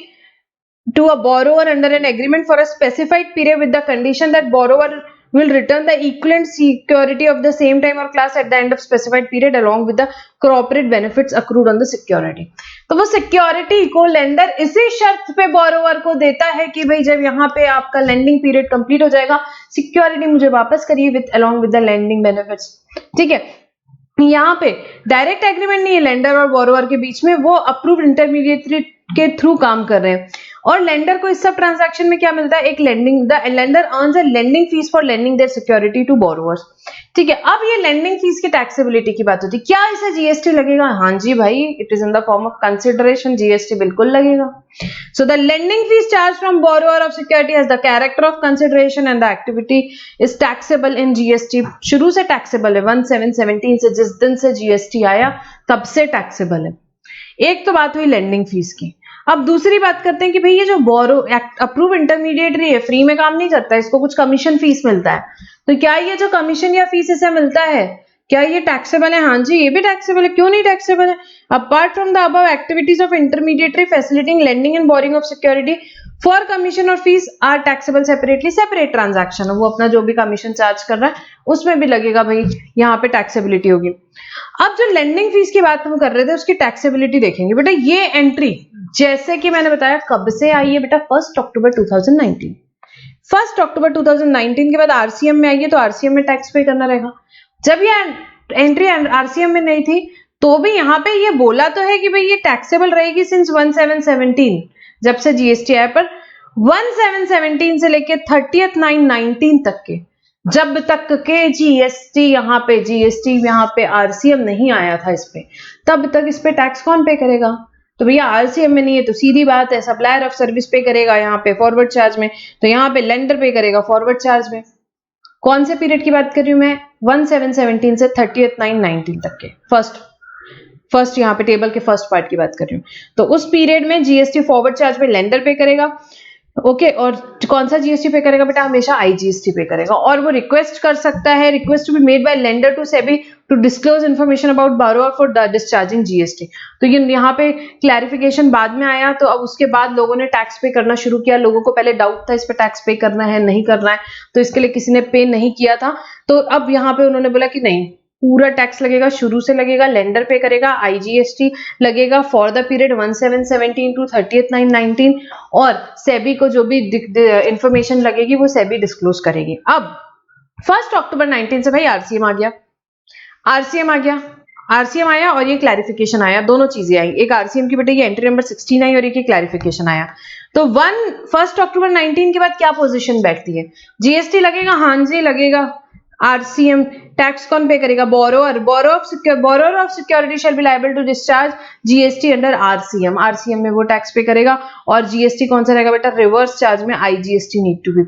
to a borrower under an agreement for a specified period with the condition that borrower will return the equivalent security of the same time or class at the end of specified period along with the corporate benefits accrued on the security। तो वो security को lender इसी शर्त पे borrower को देता है कि भाई जब यहाँ पे आपका लेंडिंग पीरियड कंप्लीट हो जाएगा, सिक्योरिटी मुझे वापस करिए with along with the lending benefits, ठीक है। यहाँ पे डायरेक्ट एग्रीमेंट नहीं है लेंडर और बोरोवर के बीच में, वो अप्रूव्ड इंटरमीडिएटरी के थ्रू काम कर रहे हैं। और लेंडर को इस सब ट्रांजैक्शन में क्या मिलता है? एक lending, the lender earns a lending fees for lending their security to borrowers, ठीक है। अब ये लेंडिंग फीस की टैक्सेबिलिटी की बात होती है, क्या इसे जीएसटी लगेगा? हाँ जी भाई, it is in the form of consideration, GST बिल्कुल लगेगा। So the lending fees charge from borrower of security has the character of consideration and the activity is taxable in GST. शुरू से टैक्सेबल है, 1717 से, जिस दिन से जीएसटी आया तब से टैक्सेबल है। एक तो बात हुई लेंडिंग फीस की। अब दूसरी बात करते हैं कि भाई ये जो बोरो अप्रूव इंटरमीडिएटरी है, फ्री में काम नहीं करता, इसको कुछ कमीशन फीस मिलता है। तो क्या ये जो कमीशन या फीस इसे मिलता है, क्या ये टैक्सेबल है? हाँ जी, ये भी टैक्सेबल है। क्यों नहीं टैक्सेबल है? Apart from the above activities of intermediary facilitating lending and borrowing of security for commission और fees are taxable separately, separate transaction है, वो अपना जो भी कमीशन चार्ज कर रहा है उसमें भी लगेगा भाई, यहाँ पे टैक्सेबिलिटी होगी। अब जो लेंडिंग फीस की बात हम कर रहे थे उसकी टैक्सेबिलिटी देखेंगे बेटा। ये एंट्री जैसे कि मैंने बताया कब से आई है बेटा? 1 अक्टूबर 2019। 1 अक्टूबर 2019 के बाद आरसीएम में आई है, तो आरसीएम में टैक्स पे करना रहेगा। जब ये एंट्री आरसीएम में नहीं थी तो भी यहाँ पे ये बोला तो है कि भाई ये टैक्सेबल रहेगी सिंस 1717, जब से जीएसटी आया, पर 1717 से लेके 30/9/19 तक के, जब तक के जीएसटी यहाँ पे आरसीएम नहीं आया था इस पे, तब तक इस पे टैक्स कौन पे करेगा? तो भैया आरसीएम में नहीं है तो सीधी बात है सप्लायर ऑफ सर्विस पे करेगा यहाँ पे फॉरवर्ड चार्ज में, तो यहाँ पे लेंडर पे करेगा फॉरवर्ड चार्ज में। कौन से पीरियड की बात कर रही हूँ मैं? 1717 से 30/9/19 तक के, फर्स्ट यहाँ पे टेबल के फर्स्ट पार्ट की बात कर रही हूँ। तो उस पीरियड में जीएसटी फॉरवर्ड चार्ज में लेंडर पे करेगा, ओके। और कौन सा जीएसटी पे करेगा बेटा? हमेशा आईजीएसटी पे करेगा। और वो रिक्वेस्ट कर सकता है, request to be made by lender to SEBI to disclose information about borrower for discharging GST. तो ये यहाँ पे क्लैरिफिकेशन बाद में आया, तो अब उसके बाद लोगों ने टैक्स पे करना शुरू किया। लोगों को पहले डाउट था इस पे टैक्स पे करना है नहीं करना है, तो इसके लिए किसी ने पे नहीं किया था। तो अब यहाँ पे उन्होंने बोला कि नहीं, पूरा टैक्स लगेगा, शुरू से लगेगा, लेंडर पे करेगा, आईजीएसटी लगेगा फॉर द पीरियड 1717 टू 30/9/19, और सेबी को जो भी इंफॉर्मेशन लगेगी वो सेबी डिस्क्लोज करेगी। अब 1 अक्टूबर 19 से भाई आरसीएम आ गया, आरसीएम आया और ये क्लैरिफिकेशन आया, दोनों चीजें आई। एक आरसीएम की बेटे ये एंट्री नंबर 16 आई और एक क्लैरिफिकेशन आया। तो 1 अक्टूबर 19 के बाद क्या पोजीशन बैठती है? जीएसटी लगेगा, हाँ जी लगेगा। आरसीएम टैक्स कौन पे करेगा? Borrower of security shall be liable to discharge GST under RCM में वो टैक्स पे करेगा। और जीएसटी कौन सा रहेगा बेटा? रिवर्स चार्ज में IGST need to be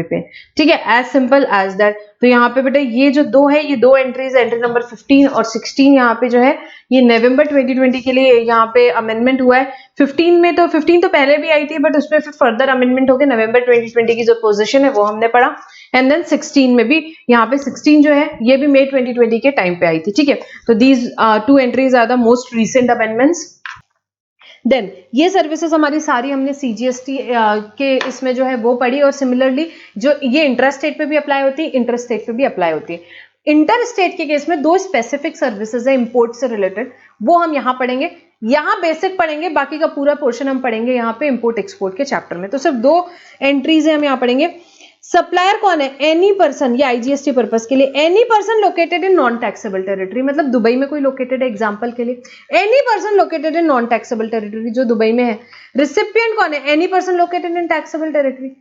paid, ठीक है, एज सिंपल एज दैट। तो यहाँ पे बेटा ये जो दो है, ये दो एंट्रीज, एंट्री नंबर 15 और 16 यहाँ पे जो है ये नवंबर 2020 के लिए यहाँ पे अमेंडमेंट हुआ है। 15 तो पहले भी आई थी, बट उसमें फिर फर्दर अमेंडमेंट हो गया। नवंबर 2020 की जो पोजीशन है वो हमने पढ़ा, एंड देन 16 में भी, यहाँ पे 16 जो है ये भी मई 2020 के टाइम पे आई थी, ठीक है। तो these two entries are the most recent amendments. Then ये सर्विसेज हमारी सारी हमने सीजीएसटी के इसमें जो है वो पढ़ी, और सिमिलरली जो ये इंटर स्टेट पे भी अप्लाई होती है, इंटर स्टेट पे भी अप्लाई होती है। इंटर स्टेट के केस में दो स्पेसिफिक सर्विसेज है इंपोर्ट से रिलेटेड, वो हम यहाँ पढ़ेंगे। यहाँ बेसिक पढ़ेंगे, बाकी का पूरा पोर्शन हम पढ़ेंगे यहाँ पे इंपोर्ट एक्सपोर्ट के चैप्टर में। तो सिर्फ दो एंट्रीज है हम यहाँ पढ़ेंगे। सप्लायर कौन है? एनी पर्सन, ये आईजीएसटी पर्पस के लिए, any person located in non taxable territory, मतलब दुबई में कोई लोकेटेड है एग्जांपल के लिए, any person located in non taxable territory जो दुबई में है। रिसिपिएंट कौन है? Any person located in taxable territory.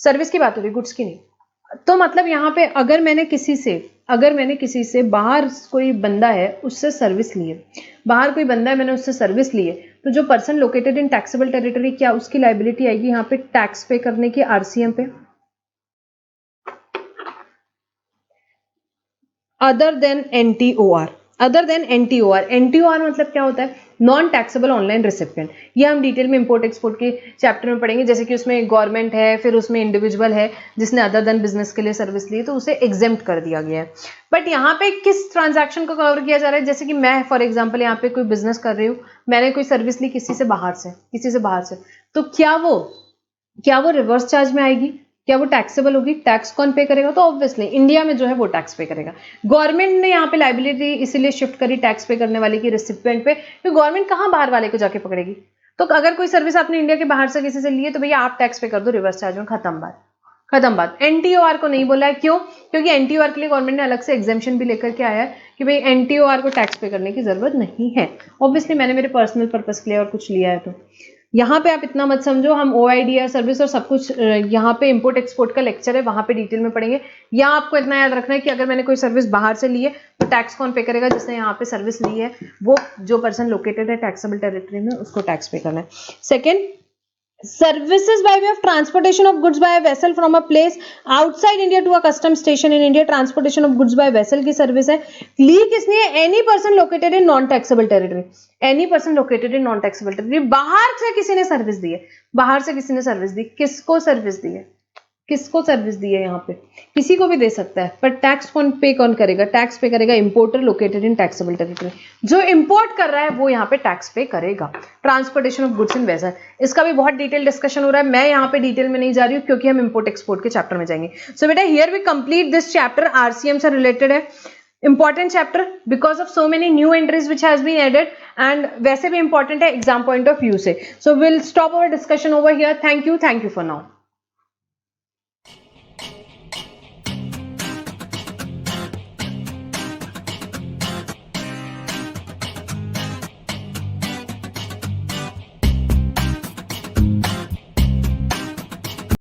Service की बात हो रही, गुड्स की नहीं। तो मतलब यहाँ पे अगर मैंने किसी से बाहर कोई बंदा है उससे सर्विस ली है, बाहर कोई बंदा है मैंने उससे सर्विस ली है, तो जो person located in taxable territory, क्या उसकी लाइबिलिटी आएगी यहाँ पे टैक्स पे करने की आरसीएम पे, अदर देन एनटीओआर। एनटीओआर मतलब क्या होता है, नॉन टैक्सेबल ऑनलाइन रिसिपिएंट। ये हम डिटेल में इंपोर्ट एक्सपोर्ट के चैप्टर में पढ़ेंगे, जैसे कि उसमें गवर्नमेंट है, फिर उसमें इंडिविजुअल है जिसने अदर देन बिजनेस के लिए सर्विस ली तो उसे एग्जेम्प्ट कर दिया गया है। बट यहाँ पे किस ट्रांजैक्शन को कवर किया जा रहा है, जैसे कि मैं फॉर एग्जाम्पल यहाँ पे कोई बिजनेस कर रही हूँ, मैंने कोई सर्विस ली किसी से बाहर से, तो क्या वो रिवर्स चार्ज में आएगी, क्या वो टैक्सेबल होगी, टैक्स कौन पे करेगा, तो ऑब्वियसली इंडिया में जो है वो टैक्स पे करेगा। गवर्नमेंट ने यहाँ पे लाइबिलिटी इसीलिए शिफ्ट करी टैक्स पे करने वाले की रिसिपिएंट पे, तो गवर्नमेंट कहाँ बाहर वाले को जाके पकड़ेगी। तो अगर कोई सर्विस आपने इंडिया के बाहर से किसी से ली है तो भैया आप टैक्स पे कर दो रिवर्स चार्ज में, खत्म बात। एनटीओआर को नहीं बोला है, क्यों, क्योंकि एनटीओआर के लिए गवर्नमेंट ने अलग से एग्जेम्पशन भी लेकर के आया है कि भाई एनटीओआर को टैक्स पे करने की जरूरत नहीं है। ऑब्वियसली मैंने मेरे पर्सनल पर्पस के लिए और कुछ लिया है, तो यहाँ पे आप इतना मत समझो, हम ओआईडीआर सर्विस और सब कुछ यहाँ पे इंपोर्ट एक्सपोर्ट का लेक्चर है, वहां पे डिटेल में पढ़ेंगे। यहाँ आपको इतना याद रखना है कि अगर मैंने कोई सर्विस बाहर से ली है तो टैक्स कौन पे करेगा, जिसने यहाँ पे सर्विस ली है वो जो पर्सन लोकेटेड है टैक्सेबल टेरिटरी में उसको टैक्स पे करना है। Second, services by way of transportation of goods by a vessel from a place outside India to a custom station in India, transportation of goods by vessel की service है। ली किसने है, any person located in non taxable territory, बाहर से किसी ने service दी है, किसको सर्विस दी है, यहाँ पे किसी को भी दे सकता है, पर टैक्स कौन करेगा, टैक्स पे करेगा importer located in taxable territory, जो इंपोर्ट कर रहा है वो यहाँ पे टैक्स पे करेगा। Transportation of goods in vessel, इसका भी बहुत डिटेल डिस्कशन हो रहा है, मैं यहाँ पे डिटेल में नहीं जा रही हूँ क्योंकि हम इंपोर्ट एक्सपोर्ट के चैप्टर में जाएंगे। सो बेटा here we complete this chapter, RCM से रिलेटेड है, important chapter because of so many new entries which has been added and वैसे भी इंपॉर्टेंट है एग्जाम पॉइंट ऑफ व्यू से। So will stop our discussion over here, thank you for now.